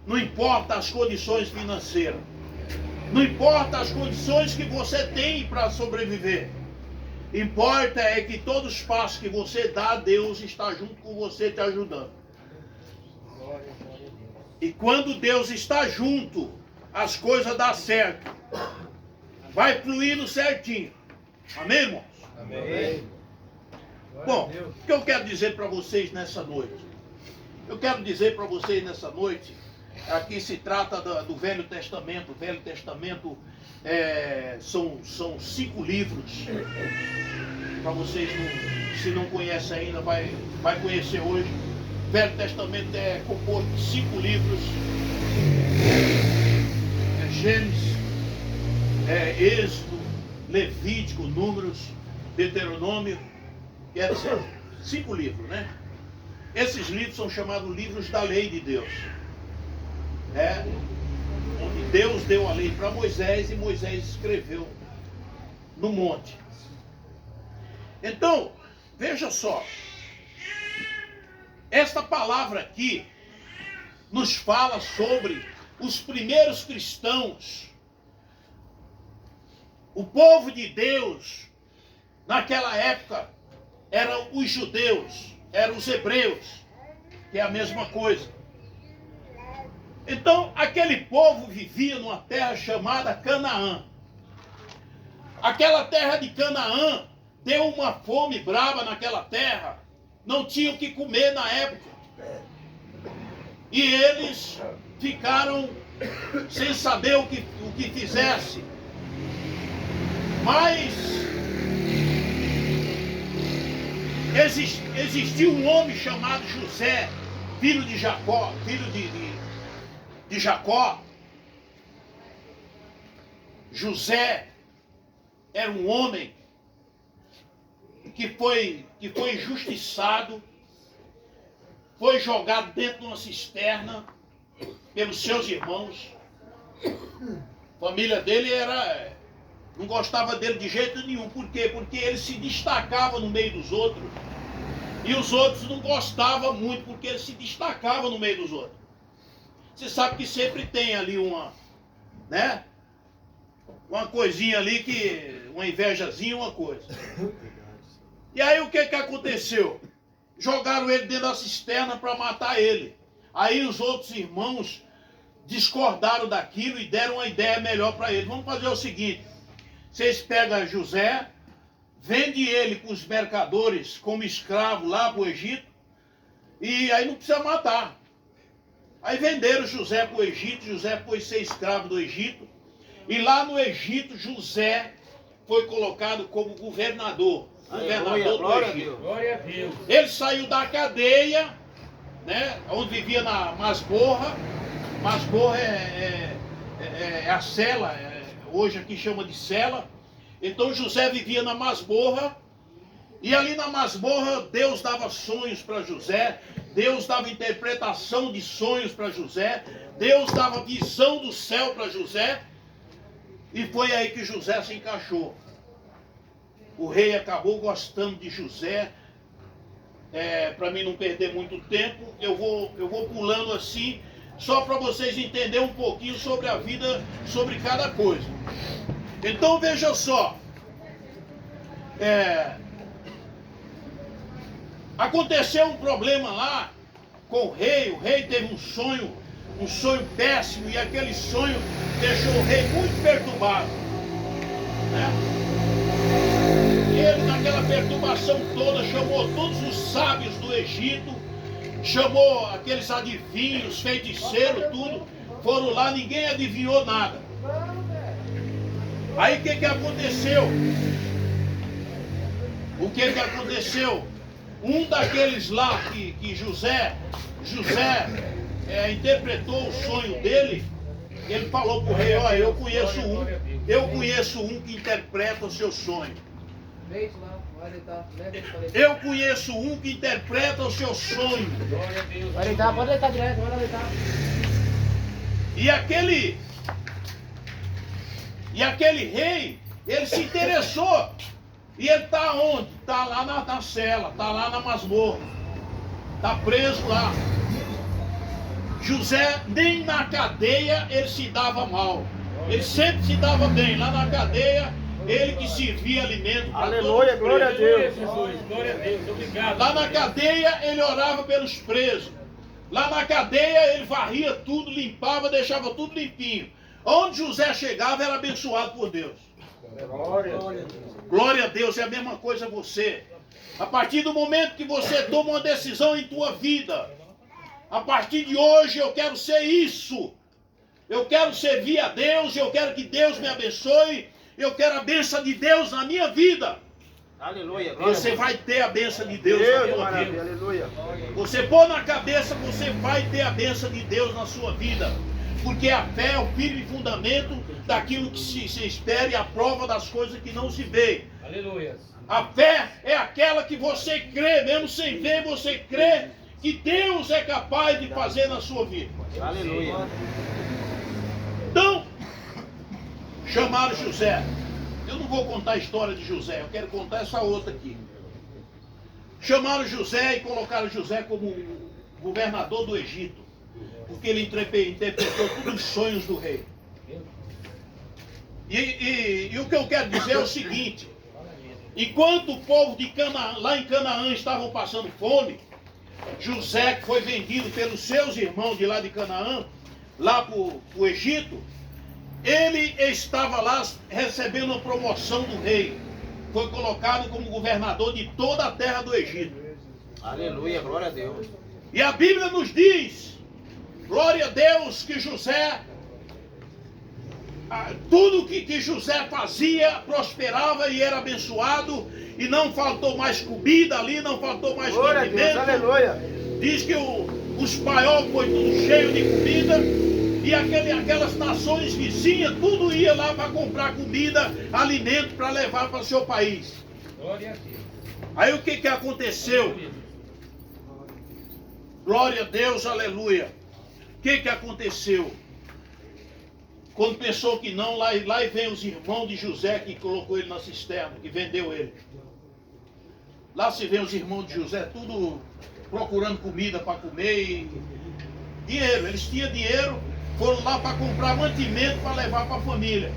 S11: Não importa as condições financeiras. Não importa as condições que você tem para sobreviver. Importa é que todo espaço que você dá, Deus está junto com você te ajudando. E quando Deus está junto, as coisas dão certo. Vai fluindo certinho. Amém, irmãos?
S5: Amém.
S11: Bom, o que eu quero dizer para vocês nessa noite? Eu quero dizer para vocês nessa noite, aqui se trata do Velho Testamento. O Velho Testamento são 5 livros. Para vocês, se não conhecem ainda, vai conhecer hoje. O Velho Testamento é composto de 5 livros. Gênesis, Êxodo, Levítico, Números, Deuteronômio, etc. 5 livros, né? Esses livros são chamados livros da lei de Deus. Onde Deus deu a lei para Moisés e Moisés escreveu no monte. Então, veja só. Esta palavra aqui nos fala sobre os primeiros cristãos. O povo de Deus, naquela época, eram os judeus, eram os hebreus, que é a mesma coisa. Então, aquele povo vivia numa terra chamada Canaã. Aquela terra de Canaã deu uma fome brava naquela terra. Não tinham o que comer na época. E eles ficaram sem saber o que fizesse. Mas existiu um homem chamado José, filho de Jacó, filho de Jacó. José era um homem que foi injustiçado, foi jogado dentro de uma cisterna pelos seus irmãos. A família dele não gostava dele de jeito nenhum. Por quê? Porque ele se destacava no meio dos outros. E os outros não gostavam muito porque ele se destacava no meio dos outros. Você sabe que sempre tem ali uma coisinha ali, uma invejazinha, uma coisa. E aí o que aconteceu? Jogaram ele dentro da cisterna para matar ele. Aí os outros irmãos discordaram daquilo e deram uma ideia melhor para ele. Vamos fazer o seguinte: vocês pegam José, vendem ele para os mercadores como escravo lá para o Egito, e aí não precisa matar. Aí venderam José para o Egito. José foi ser escravo do Egito. E lá no Egito, José foi colocado como governador. Governador do Egito.
S8: Glória a Deus.
S11: Ele saiu da cadeia, onde vivia na masmorra. Masmorra é a cela, hoje aqui chama de cela. Então José vivia na masmorra. E ali na masmorra, Deus dava sonhos para José. Deus dava interpretação de sonhos para José. Deus dava visão do céu para José. E foi aí que José se encaixou. O rei acabou gostando de José. Para mim não perder muito tempo, eu vou pulando assim, só para vocês entenderem um pouquinho sobre a vida, sobre cada coisa. Então veja só. Aconteceu um problema lá com o rei teve um sonho péssimo, e aquele sonho deixou o rei muito perturbado. E ele, naquela perturbação toda, chamou todos os sábios do Egito, chamou aqueles adivinhos, feiticeiros, tudo, foram lá, ninguém adivinhou nada. Aí o que aconteceu? O que aconteceu? Um daqueles lá que José interpretou o sonho dele, ele falou para o rei: olha, eu conheço um que interpreta o seu sonho. Eu conheço um que interpreta o seu sonho.
S8: Vai deitar, pode deitar direto, vai deitar.
S11: E aquele rei, ele se interessou. E ele está onde? Está lá na cela, está lá na masmorra. Está preso lá. José, nem na cadeia ele se dava mal. Ele sempre se dava bem. Lá na cadeia, ele que servia alimento para todos os presos.
S8: Aleluia, glória a Deus. Jesus, glória a Deus, obrigado.
S11: Lá na cadeia, ele orava pelos presos. Lá na cadeia ele varria tudo, limpava, deixava tudo limpinho. Onde José chegava era abençoado por Deus. Glória a Deus, é a mesma coisa você. A partir do momento que você toma uma decisão em tua vida, a partir de hoje eu quero ser isso. Eu quero servir a Deus, eu quero que Deus me abençoe, eu quero a bênção de Deus na minha vida.
S5: Aleluia.
S11: Você vai ter a bênção de Deus na sua vida.
S5: Aleluia.
S11: Você pôr na cabeça, você vai ter a bênção de Deus na sua vida. Porque a fé é o firme fundamento daquilo que se espera e a prova das coisas que não se vê.
S8: Aleluia.
S11: A fé é aquela que você crê, mesmo sem ver, você crê que Deus é capaz de fazer na sua vida.
S5: Aleluia.
S11: Então, chamaram José. Eu não vou contar a história de José, eu quero contar essa outra aqui. Chamaram José e colocaram José como governador do Egito, porque ele interpretou todos os sonhos do rei. E o que eu quero dizer é o seguinte: enquanto o povo de Canaã, lá em Canaã estavam passando fome, José, que foi vendido pelos seus irmãos de lá de Canaã, lá para o Egito, ele estava lá recebendo uma promoção do rei. Foi colocado como governador de toda a terra do Egito.
S5: Aleluia, glória a Deus.
S11: E a Bíblia nos diz, glória a Deus, que José, tudo que José fazia prosperava e era abençoado, e não faltou mais comida ali, não faltou mais alimento.
S5: Aleluia.
S11: Diz que os paiol foi tudo cheio de comida, e aquelas nações vizinhas, tudo ia lá para comprar comida, alimento para levar para o seu país.
S8: Glória a Deus.
S11: Aí o que aconteceu? Glória a Deus, aleluia. O que aconteceu? Quando pensou que não, lá vem os irmãos de José que colocou ele na cisterna, que vendeu ele. Lá se vê os irmãos de José, tudo procurando comida para comer e dinheiro. Eles tinham dinheiro, foram lá para comprar mantimento para levar para a família.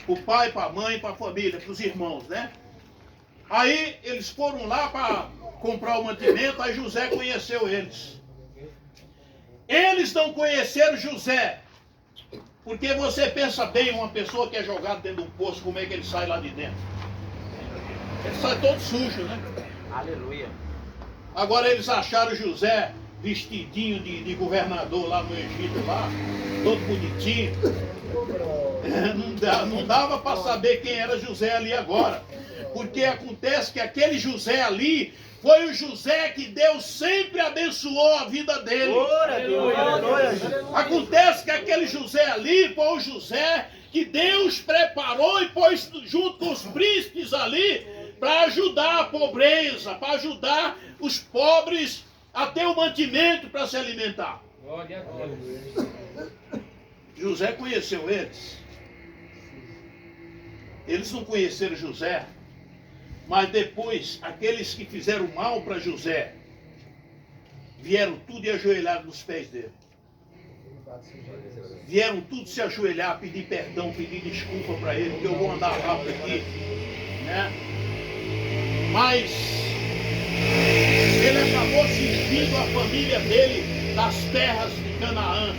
S11: Para o pai, para a mãe, para a família, para os irmãos, né? Aí eles foram lá para comprar o mantimento, aí José conheceu eles. Eles não conheceram José. Porque você pensa bem, uma pessoa que é jogada dentro de um poço, como é que ele sai lá de dentro? Ele sai todo sujo, né?
S5: Aleluia.
S11: Agora eles acharam José vestidinho de governador lá no Egito, lá, todo bonitinho. Não dava para saber quem era José ali agora. Porque acontece que aquele José ali foi o José que Deus sempre abençoou a vida dele. Acontece que aquele José ali foi o José que Deus preparou e pôs junto com os príncipes ali para ajudar a pobreza, para ajudar os pobres a ter o mantimento para se alimentar.
S8: Glória a Deus.
S11: José conheceu eles. Eles não conheceram José. Mas depois, aqueles que fizeram mal para José, vieram tudo e ajoelharam nos pés dele. Vieram tudo se ajoelhar, pedir perdão, pedir desculpa para ele, que eu vou andar rápido aqui, né? Mas ele acabou servindo a família dele das terras de Canaã.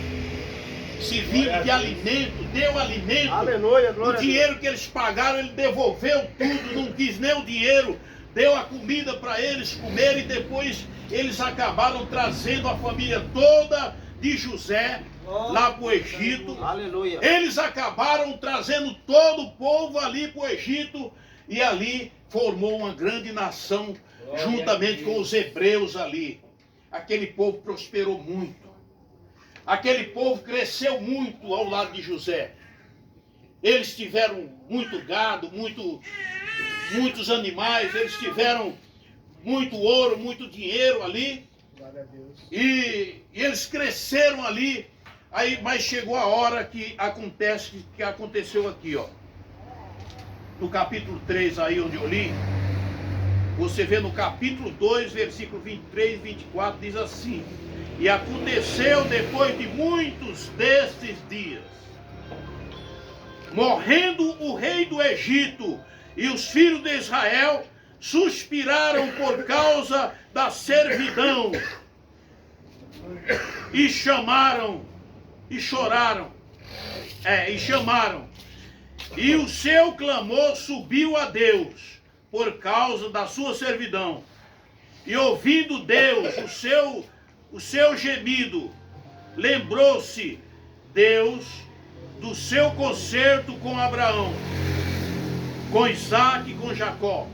S11: Servindo de alimento, deu alimento.
S5: Aleluia,
S11: o dinheiro que eles pagaram, ele devolveu tudo, não quis nem o dinheiro, deu a comida para eles comerem e depois eles acabaram trazendo a família toda de José lá para o Egito.
S5: Aleluia.
S11: Eles acabaram trazendo todo o povo ali para o Egito e ali formou uma grande nação juntamente com os hebreus ali. Aquele povo prosperou muito. Aquele povo cresceu muito ao lado de José. Eles tiveram muito gado, muitos animais, eles tiveram muito ouro, muito dinheiro ali. E eles cresceram ali. Aí, mas chegou a hora que aconteceu aqui, ó. No capítulo 3 aí onde eu li, você vê no capítulo 2, versículo 23 e 24, diz assim: e aconteceu depois de muitos destes dias, morrendo o rei do Egito, e os filhos de Israel suspiraram por causa da servidão. e chamaram, e choraram, e chamaram. E o seu clamor subiu a Deus por causa da sua servidão. E ouvindo Deus o seu gemido, lembrou-se Deus do seu concerto com Abraão, com Isaque e com Jacó.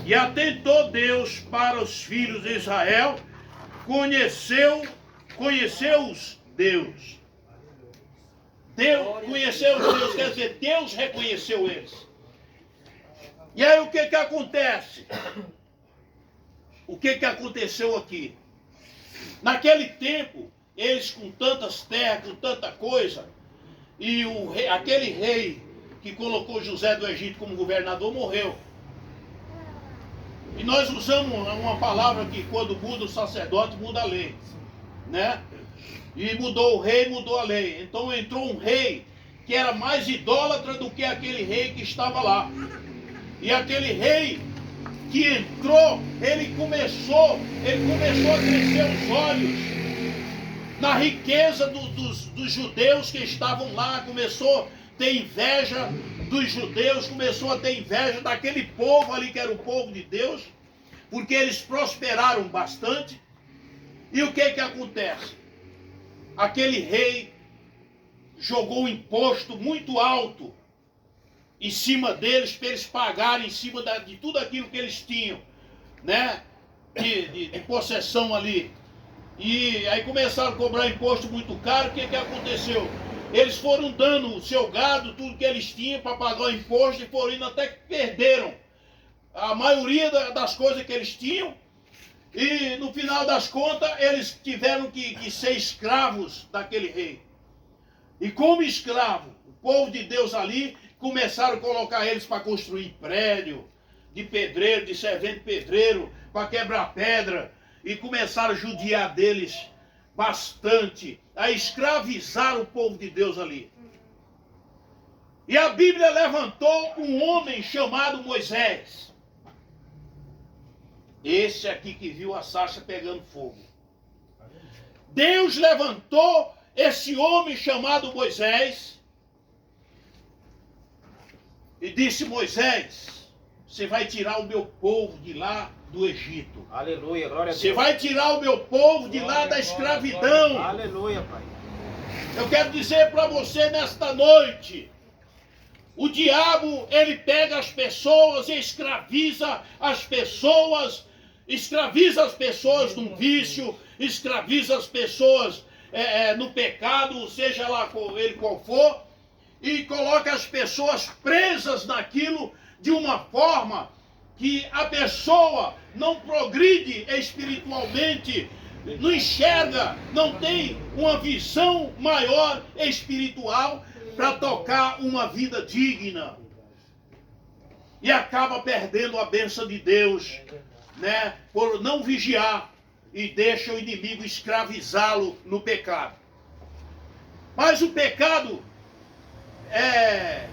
S11: E atentou Deus para os filhos de Israel, conheceu-os Deus. Conheceu os Deus, quer dizer, Deus reconheceu eles. E aí o que acontece? O que aconteceu aqui? Naquele tempo, eles com tantas terras, com tanta coisa, e aquele rei que colocou José do Egito como governador morreu. E nós usamos uma palavra que quando muda o sacerdote, muda a lei, né? E mudou o rei, mudou a lei. Então entrou um rei que era mais idólatra do que aquele rei que estava lá. E aquele rei que entrou, ele começou a crescer os olhos na riqueza dos judeus que estavam lá, começou a ter inveja dos judeus, começou a ter inveja daquele povo ali que era o povo de Deus, porque eles prosperaram bastante. E o que acontece? Aquele rei jogou um imposto muito alto em cima deles, para eles pagarem em cima de tudo aquilo que eles tinham, né? De possessão ali. E aí começaram a cobrar imposto muito caro. O que aconteceu? Eles foram dando o seu gado, tudo que eles tinham para pagar o imposto, e foram indo até que perderam a maioria das coisas que eles tinham. E no final das contas, eles tiveram que ser escravos daquele rei. E como escravo, o povo de Deus ali, começaram a colocar eles para construir prédio, de pedreiro, de servente pedreiro, para quebrar pedra. E começaram a judiar deles bastante, a escravizar o povo de Deus ali. E a Bíblia levantou um homem chamado Moisés. Esse aqui que viu a sarça pegando fogo. Deus levantou esse homem chamado Moisés e disse: Moisés, você vai tirar o meu povo de lá do Egito.
S5: Aleluia, glória a Deus.
S11: Você vai tirar o meu povo de lá da escravidão.
S5: Aleluia, Pai.
S11: Eu quero dizer para você nesta noite, o diabo, ele pega as pessoas e escraviza as pessoas num vício, escraviza as pessoas no pecado, seja lá ele qual for, e coloca as pessoas presas naquilo de uma forma que a pessoa não progride espiritualmente, não enxerga, não tem uma visão maior espiritual para tocar uma vida digna. E acaba perdendo a bênção de Deus, né, por não vigiar, e deixa o inimigo escravizá-lo no pecado. Mas o pecado é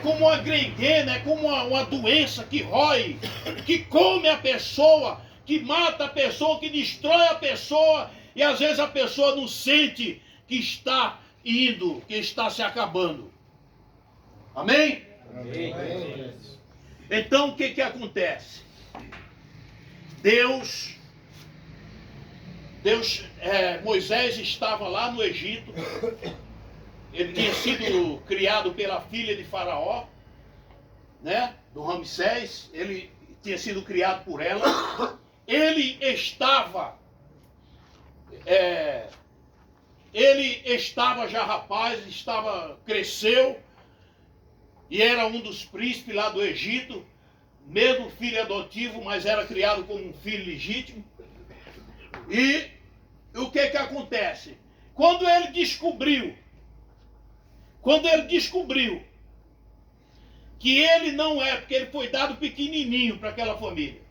S11: como uma gangrena, é como uma doença que rói, que come a pessoa, que mata a pessoa, que destrói a pessoa, e às vezes a pessoa não sente que está indo, que está se acabando. Amém?
S5: Amém.
S11: Então o que acontece? Moisés estava lá no Egito. Ele tinha sido criado pela filha de Faraó, né, do Ramsés. Ele tinha sido criado por ela. Ele estava já rapaz, cresceu, e era um dos príncipes lá do Egito, mesmo filho adotivo, mas era criado como um filho legítimo. E o que acontece? Quando ele descobriu que ele não é, porque ele foi dado pequenininho para aquela família.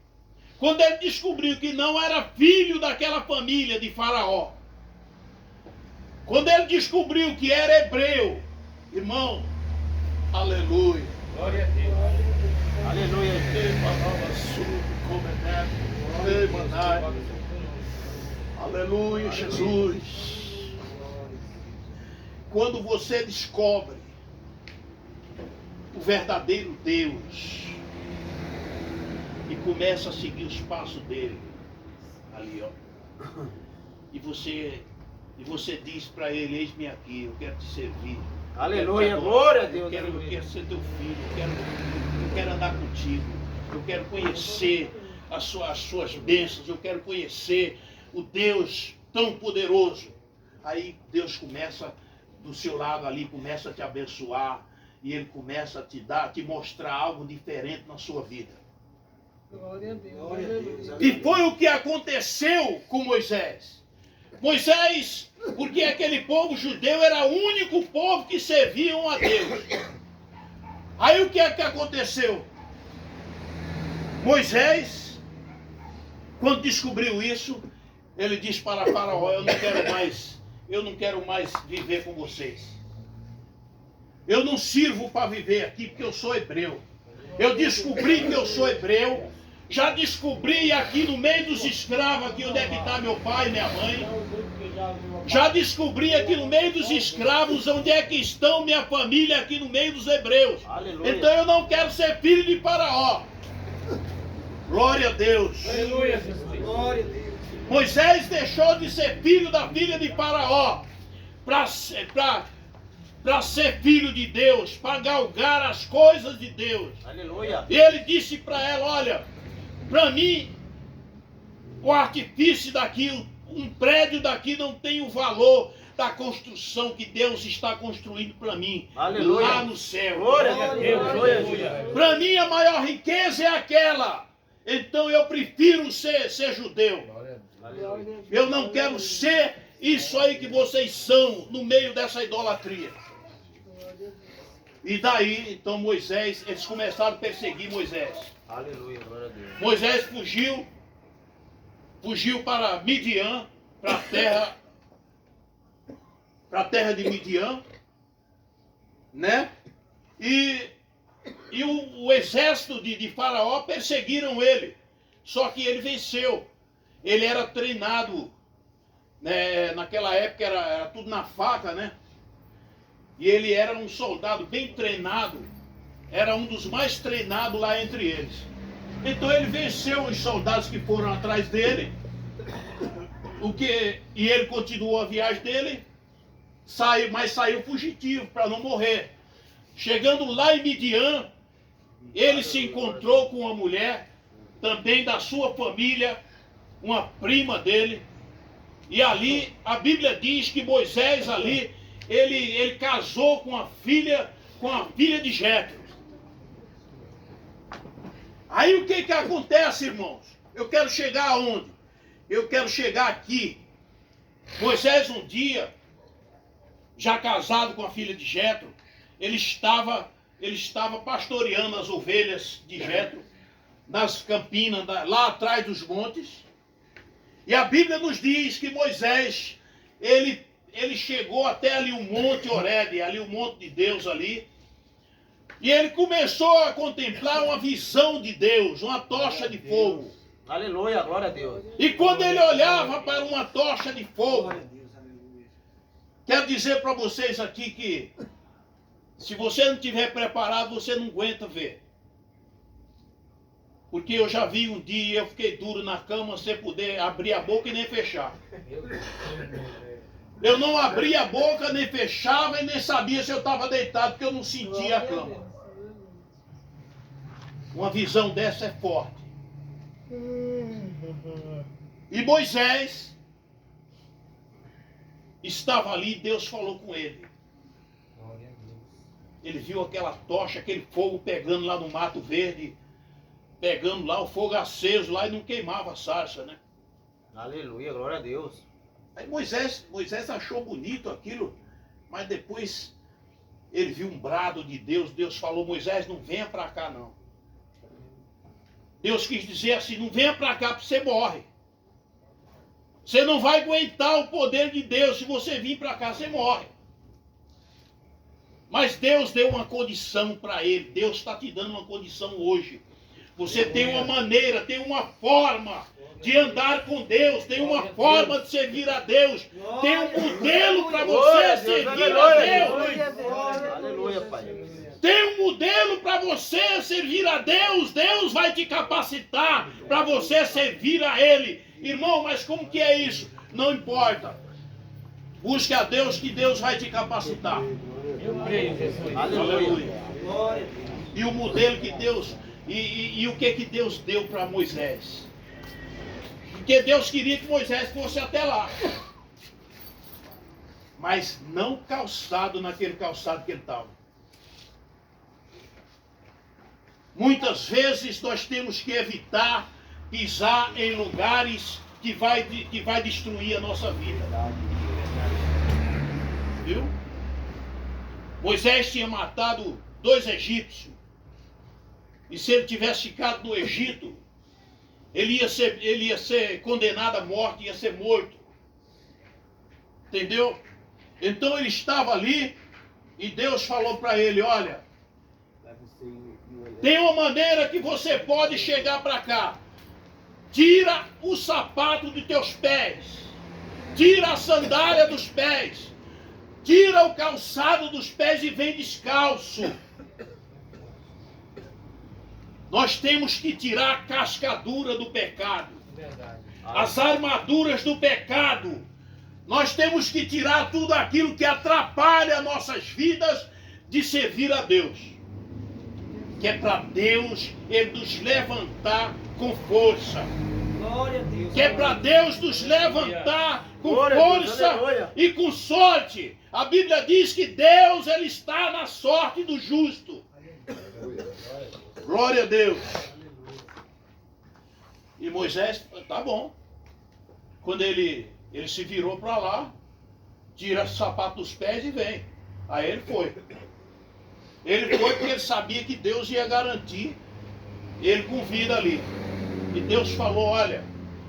S11: Quando ele descobriu que não era filho daquela família de Faraó, quando ele descobriu que era hebreu, irmão, aleluia.
S8: Glória a Deus.
S5: Aleluia.
S11: Aleluia, Jesus. Quando você descobre o verdadeiro Deus e começa a seguir os passos dele, ali, ó, e você diz para ele: eis-me aqui, eu quero te servir.
S5: Aleluia, glória a Deus.
S11: Eu quero ser teu filho, eu quero andar contigo, eu quero conhecer as suas bênçãos, eu quero conhecer o Deus tão poderoso. Aí Deus começa do seu lado ali, começa a te abençoar, e Ele começa a te mostrar algo diferente na sua vida.
S3: Glória a Deus.
S11: E foi o que aconteceu com Moisés. Moisés, porque aquele povo judeu era o único povo que serviam a Deus. Aí o que é que aconteceu? Moisés, quando descobriu isso, ele disse para Faraó: eu não quero mais viver com vocês. Eu não sirvo para viver aqui porque eu sou hebreu. Eu descobri que eu sou hebreu. Já descobri aqui no meio dos escravos, aqui onde é que está meu pai e minha mãe. Já descobri aqui no meio dos escravos onde é que estão minha família, aqui no meio dos hebreus.
S5: Aleluia.
S11: Então eu não quero ser filho de Faraó. Glória a Deus.
S8: Aleluia, Jesus.
S5: Glória a Deus.
S11: Moisés deixou de ser filho da filha de Faraó para ser filho de Deus, para galgar as coisas de Deus.
S5: Aleluia.
S11: E ele disse para ela: olha, para mim, o artifício daqui, um prédio daqui não tem o valor da construção que Deus está construindo para mim.
S5: Aleluia.
S11: Lá no céu.
S5: Glória a Deus. Glória a Deus.
S11: Para mim a maior riqueza é aquela. Então eu prefiro ser judeu. Eu não quero ser isso aí que vocês são no meio dessa idolatria. E daí, então Moisés, eles começaram a perseguir Moisés.
S5: Aleluia, glória a Deus.
S11: Moisés fugiu para Midian, para a terra de Midian, né? E o exército de Faraó perseguiram ele. Só que ele venceu. Ele era treinado, né? Naquela época era tudo na faca, né? E ele era um soldado bem treinado. Era um dos mais treinados lá entre eles. Então ele venceu os soldados que foram atrás dele. E ele continuou a viagem dele. Mas saiu fugitivo para não morrer. Chegando lá em Midian, ele se encontrou com uma mulher, também da sua família, uma prima dele. E ali, a Bíblia diz que Moisés ali, ele casou com a filha de Jetro. Aí o que acontece, irmãos? Eu quero chegar aonde? Eu quero chegar aqui. Moisés um dia, já casado com a filha de Jetro, ele estava pastoreando as ovelhas de Jetro, nas campinas, lá atrás dos montes. E a Bíblia nos diz que Moisés, ele chegou até ali o Monte Horebe, ali o monte de Deus ali. E ele começou a contemplar uma visão de Deus, uma tocha de fogo.
S5: Aleluia, glória a Deus.
S11: E quando ele olhava para uma tocha de fogo, quero dizer para vocês aqui que se você não estiver preparado, você não aguenta ver. Porque eu já vi um dia, eu fiquei duro na cama sem poder abrir a boca e nem fechar. Eu não abria a boca, nem fechava e nem sabia se eu estava deitado, porque eu não sentia a cama. Uma visão dessa é forte. E Moisés estava ali e Deus falou com ele. Ele viu aquela tocha, aquele fogo pegando lá no Mato Verde, pegando lá o fogo aceso lá e não queimava a sarça, né?
S5: Aleluia, glória a Deus.
S11: Aí Moisés achou bonito aquilo, mas depois ele viu um brado de Deus. Deus falou: Moisés, não venha para cá não. Deus quis dizer assim: não venha para cá porque você morre. Você não vai aguentar o poder de Deus. Se você vir para cá, você morre. Mas Deus deu uma condição para ele. Deus está te dando uma condição hoje. Você tem uma maneira, tem uma forma de andar com Deus, tem uma forma de servir a Deus, tem um modelo para você servir a Deus.
S5: Aleluia, Pai.
S11: Tem um modelo para você servir a Deus. Deus vai te capacitar para você servir a Ele. Irmão, mas como que é isso? Não importa. Busque a Deus que Deus vai te capacitar.
S8: Eu creio, Jesus.
S11: Aleluia. E o modelo que Deus... E o que Deus deu para Moisés? Porque Deus queria que Moisés fosse até lá. Mas não calçado naquele calçado que ele estava. Muitas vezes nós temos que evitar pisar em lugares que vai destruir a nossa vida. Viu? Moisés tinha matado 2 egípcios. E se ele tivesse ficado no Egito, ele ia ser condenado à morte, ia ser morto. Entendeu? Então ele estava ali e Deus falou para ele, olha, tem uma maneira que você pode chegar para cá. Tira o sapato dos teus pés. Tira a sandália dos pés. Tira o calçado dos pés e vem descalço. Nós temos que tirar a cascadura do pecado. As armaduras do pecado. Nós temos que tirar tudo aquilo que atrapalha nossas vidas de servir a Deus. Que é para Deus Ele nos levantar com força. Que é para Deus nos levantar com força e com sorte. A Bíblia diz que Deus Ele está na sorte do justo. Glória a Deus. E Moisés, tá bom. Quando ele se virou para lá, tira o sapato dos pés e vem. Aí ele foi. Ele foi porque ele sabia que Deus ia garantir ele com vida ali. E Deus falou, olha,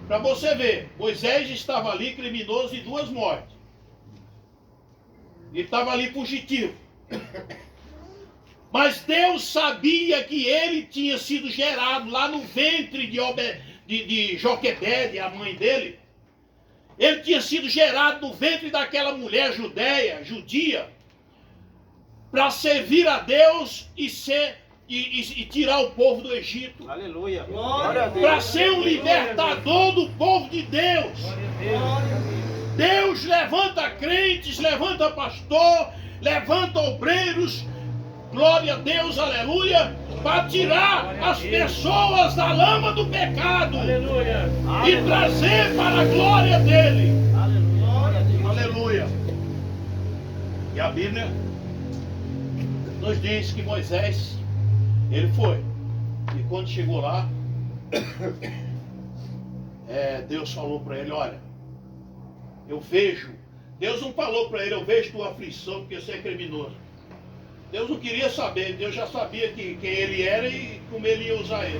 S11: para você ver, Moisés estava ali criminoso de 2 mortes. Ele estava ali fugitivo. Mas Deus sabia que ele tinha sido gerado lá no ventre de Joquebede, a mãe dele. Ele tinha sido gerado no ventre daquela mulher judia, para servir a Deus e tirar o povo do Egito.
S5: Aleluia.
S11: Para ser um libertador do povo de Deus. Deus levanta crentes, levanta pastor, levanta obreiros. Glória a Deus, aleluia, para tirar as pessoas da lama do pecado.
S8: Aleluia.
S11: E trazer para a glória dele.
S5: Aleluia.
S11: Aleluia. E a Bíblia nos diz que Moisés, ele foi. E quando chegou lá, Deus falou para ele, olha, eu vejo, Deus não falou para ele, eu vejo tua aflição porque você é criminoso. Deus não queria saber, Deus já sabia quem ele era e como ele ia usar ele.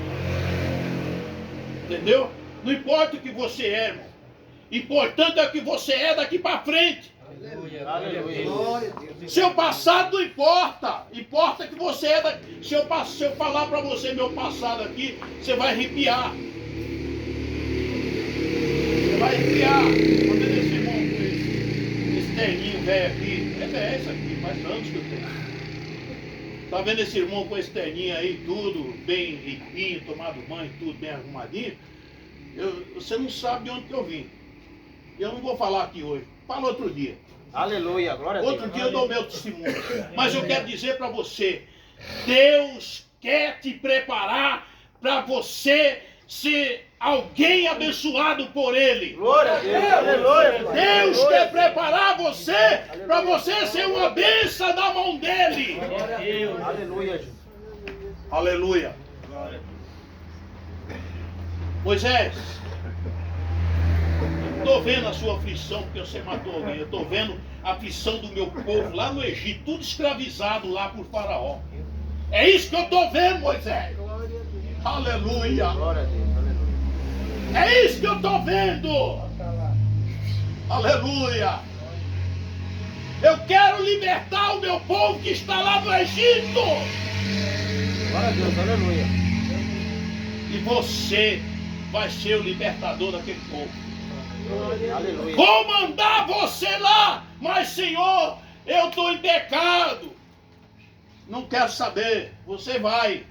S11: Entendeu? Não importa o que você é, irmão. Importante é o que você é daqui para frente.
S5: Aleluia.
S11: Seu passado não importa. Importa que você é daqui. Se eu falar para você meu passado aqui, você vai arrepiar. Você vai arrepiar. Quando esse irmão com esse terninho velho aqui, é velho isso aqui, faz anos que eu tenho. Tá vendo esse irmão com esse terninho aí, tudo bem riquinho, tomado banho, tudo bem arrumadinho? Você não sabe de onde que eu vim. Eu não vou falar aqui hoje. Fala outro dia.
S5: Aleluia, glória a Deus.
S11: Outro dia eu dou meu testemunho. Mas eu quero dizer para você, Deus quer te preparar para você ser alguém abençoado por Ele.
S5: Glória a Deus, aleluia.
S11: Deus quer preparar você para você ser uma bênção na mão dEle.
S5: Aleluia.
S11: Aleluia. Moisés, estou vendo a sua aflição porque você matou alguém. Eu estou vendo a aflição do meu povo lá no Egito, tudo escravizado lá por Faraó. É isso que eu estou vendo, Moisés. Aleluia.
S5: Glória a Deus, aleluia.
S11: É isso que eu estou vendo. Aleluia. Eu quero libertar o meu povo que está lá no Egito.
S5: Glória a Deus, aleluia.
S11: E você vai ser o libertador daquele povo.
S5: Aleluia.
S11: Vou mandar você lá, mas Senhor, eu estou em pecado. Não quero saber, você vai.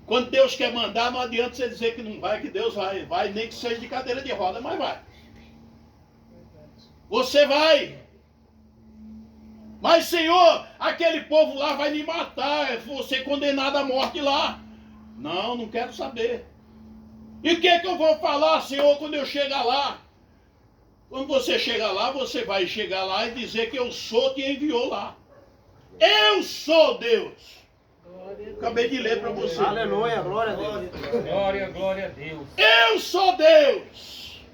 S11: Quando Deus quer mandar, não adianta você dizer que não vai, que Deus vai. Vai, nem que seja de cadeira de roda, mas vai. Você vai. Mas Senhor, aquele povo lá vai me matar, vou ser condenado à morte lá. Não, não quero saber. E o que é que eu vou falar, Senhor, quando eu chegar lá? Quando você chegar lá, você vai chegar lá e dizer que eu sou quem enviou lá. Eu sou Deus. Acabei de ler para você.
S5: Aleluia, glória a Deus.
S8: Glória, glória a Deus.
S11: Eu sou Deus.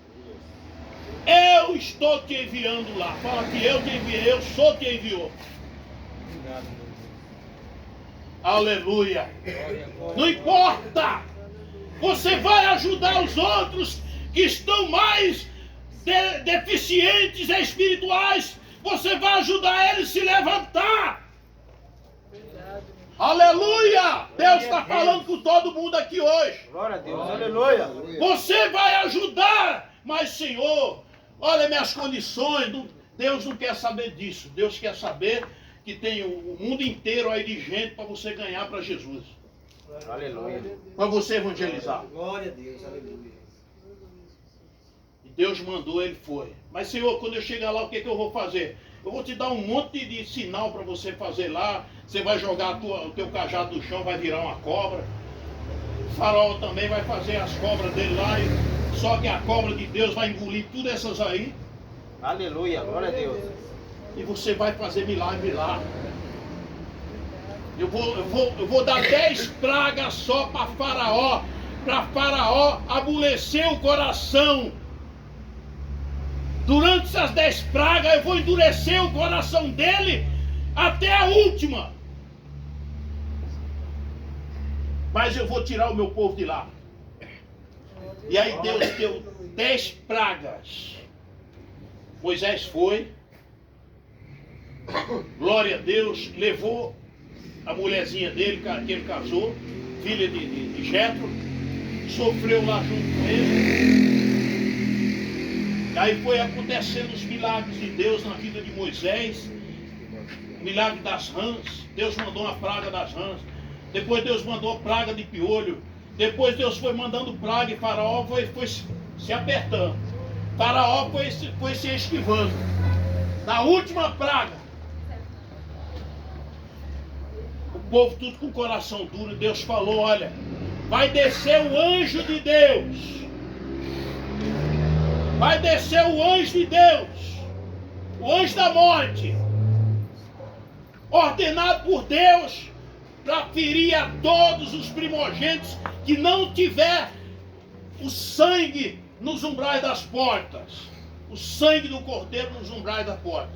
S11: Eu estou te enviando lá. Fala que eu te enviei, eu sou quem enviou.
S8: Obrigado, meu Deus.
S11: Aleluia.
S8: Glória, glória.
S11: Não importa. Você vai ajudar os outros que estão mais deficientes espirituais. Você vai ajudar eles a se levantar. Aleluia. Deus está falando com todo mundo aqui hoje.
S5: Glória a Deus, aleluia.
S11: Você vai ajudar. Mas Senhor, olha minhas condições. Deus não quer saber disso. Deus quer saber que tem o mundo inteiro aí de gente para você ganhar para Jesus.
S5: Aleluia.
S11: Para você evangelizar.
S5: Glória a Deus, aleluia.
S11: E Deus mandou, ele foi. Mas Senhor, quando eu chegar lá, o que eu vou fazer? Eu vou te dar um monte de sinal para você fazer lá. Você vai jogar o teu cajado no chão, vai virar uma cobra. O Faraó também vai fazer as cobras dele lá. Só que a cobra de Deus vai engolir tudo essas aí.
S5: Aleluia, glória a Deus.
S11: E você vai fazer milagre lá. Eu vou dar 10 pragas só para Faraó amolecer o coração. Durante essas 10 pragas eu vou endurecer o coração dele até a última. Mas eu vou tirar o meu povo de lá. E aí Deus deu 10 pragas. Moisés foi. Glória a Deus. Levou a mulherzinha dele, que ele casou, filha de Jetro. Sofreu lá junto com ele. Aí foi acontecendo os milagres de Deus na vida de Moisés. O milagre das rãs. Deus mandou uma praga das rãs. Depois Deus mandou praga de piolho. Depois Deus foi mandando praga e Faraó foi se apertando. Faraó foi se esquivando. Na última praga, o povo tudo com o coração duro. Deus falou, olha, vai descer o anjo de Deus. Vai descer o anjo de Deus. O anjo da morte. Ordenado por Deus para ferir a todos os primogênitos que não tiver o sangue nos umbrais das portas. O sangue do cordeiro nos umbrais da porta.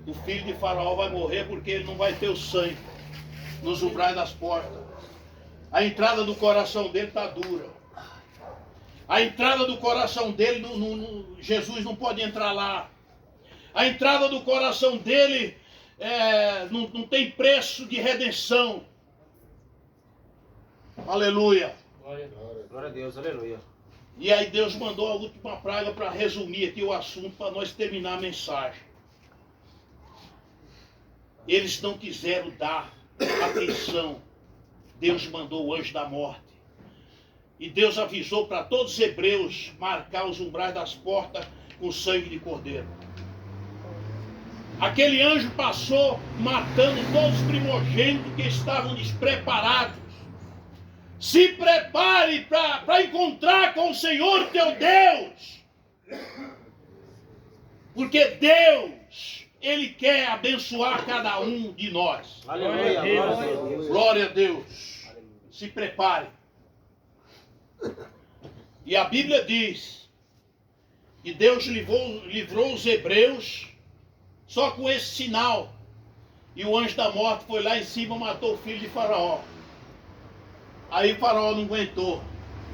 S11: O filho de Faraó vai morrer porque ele não vai ter o sangue nos umbrais das portas. A entrada do coração dele está dura. A entrada do coração dele, Jesus não pode entrar lá. A entrada do coração dele não tem preço de redenção. Aleluia.
S5: Glória a Deus, aleluia.
S11: E aí Deus mandou a última praga para resumir aqui o assunto, para nós terminar a mensagem. Eles não quiseram dar atenção. Deus mandou o anjo da morte. E Deus avisou para todos os hebreus marcar os umbrais das portas com sangue de cordeiro. Aquele anjo passou matando todos os primogênitos que estavam despreparados. Se prepare para encontrar com o Senhor teu Deus. Porque Deus, Ele quer abençoar cada um de nós.
S5: Aleluia, glória a Deus.
S11: Glória a Deus. Se prepare. E a Bíblia diz que Deus livrou os hebreus só com esse sinal. E o anjo da morte foi lá em cima e matou o filho de Faraó. Aí Faraó não aguentou.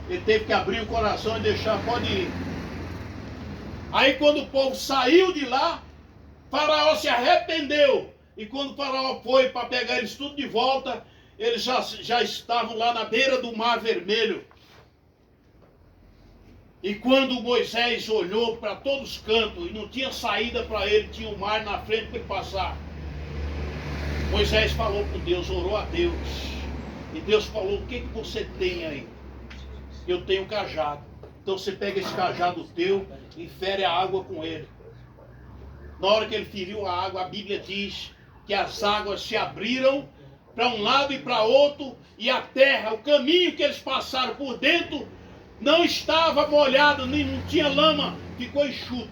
S11: Ele teve que abrir o coração e deixar, pode ir. Aí quando o povo saiu de lá, Faraó se arrependeu. E quando Faraó foi para pegar eles tudo de volta, eles já estavam lá na beira do Mar Vermelho. E quando Moisés olhou para todos os cantos e não tinha saída para ele, tinha o mar na frente para ele passar. Moisés falou com Deus, orou a Deus. E Deus falou: o que você tem aí? Eu tenho cajado. Então você pega esse cajado teu e fere a água com ele. Na hora que ele feriu a água, a Bíblia diz que as águas se abriram para um lado e para outro, e a terra, o caminho que eles passaram por dentro, não estava molhado, nem não tinha lama, ficou enxuto.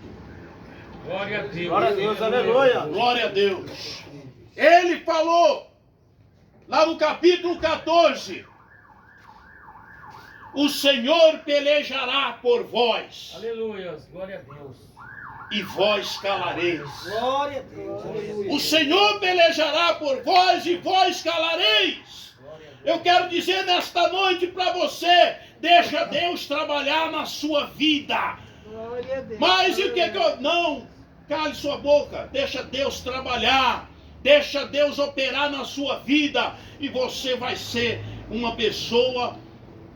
S8: Glória a Deus.
S5: Glória a Deus, aleluia.
S11: Glória a Deus. Ele falou, lá no capítulo 14, o Senhor pelejará por vós.
S8: Aleluia. Glória a Deus.
S11: E vós calareis.
S5: Glória a Deus, aleluia.
S11: O Senhor pelejará por vós e vós calareis. Eu quero dizer nesta noite para você, deixa Deus trabalhar na sua vida.
S3: Glória a Deus.
S11: Mas o que eu... Não, cale sua boca, deixa Deus trabalhar. Deixa Deus operar na sua vida. E você vai ser uma pessoa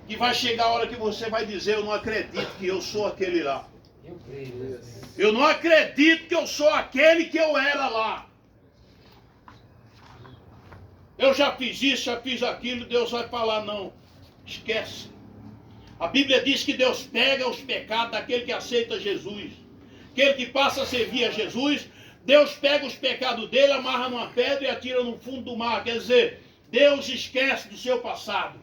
S11: que vai chegar a hora que você vai dizer: eu não acredito que eu sou aquele lá.
S8: Eu creio.
S11: Eu não acredito que eu sou aquele que eu era lá. Eu já fiz isso, já fiz aquilo. Deus vai falar: não, esquece. A Bíblia diz que Deus pega os pecados daquele que aceita Jesus. Aquele que passa a servir a Jesus, Deus pega os pecados dele, amarra numa pedra e atira no fundo do mar. Quer dizer, Deus esquece do seu passado.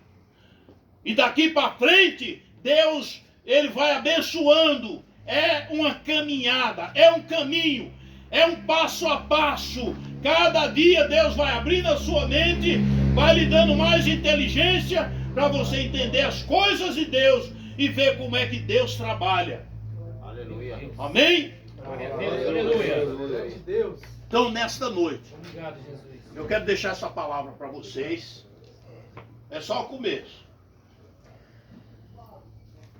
S11: E daqui para frente, Deus, ele vai abençoando. É uma caminhada, é um caminho, é um passo a passo. Cada dia Deus vai abrindo a sua mente, vai lhe dando mais inteligência para você entender as coisas de Deus e ver como é que Deus trabalha.
S5: Aleluia.
S11: Amém?
S8: Glória a Deus. Aleluia.
S5: Glória a Deus.
S11: Então, nesta noite,
S8: Obrigado, Jesus.
S11: eu quero deixar essa palavra para vocês. É só o começo.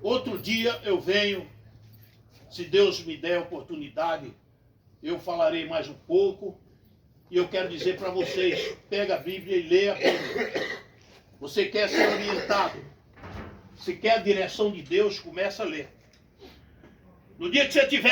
S11: Outro dia eu venho, se Deus me der a oportunidade, eu falarei mais um pouco. E eu quero dizer para vocês, pega a Bíblia e leia a Bíblia. Você quer ser orientado, se quer a direção de Deus, começa a ler. No dia que você tiver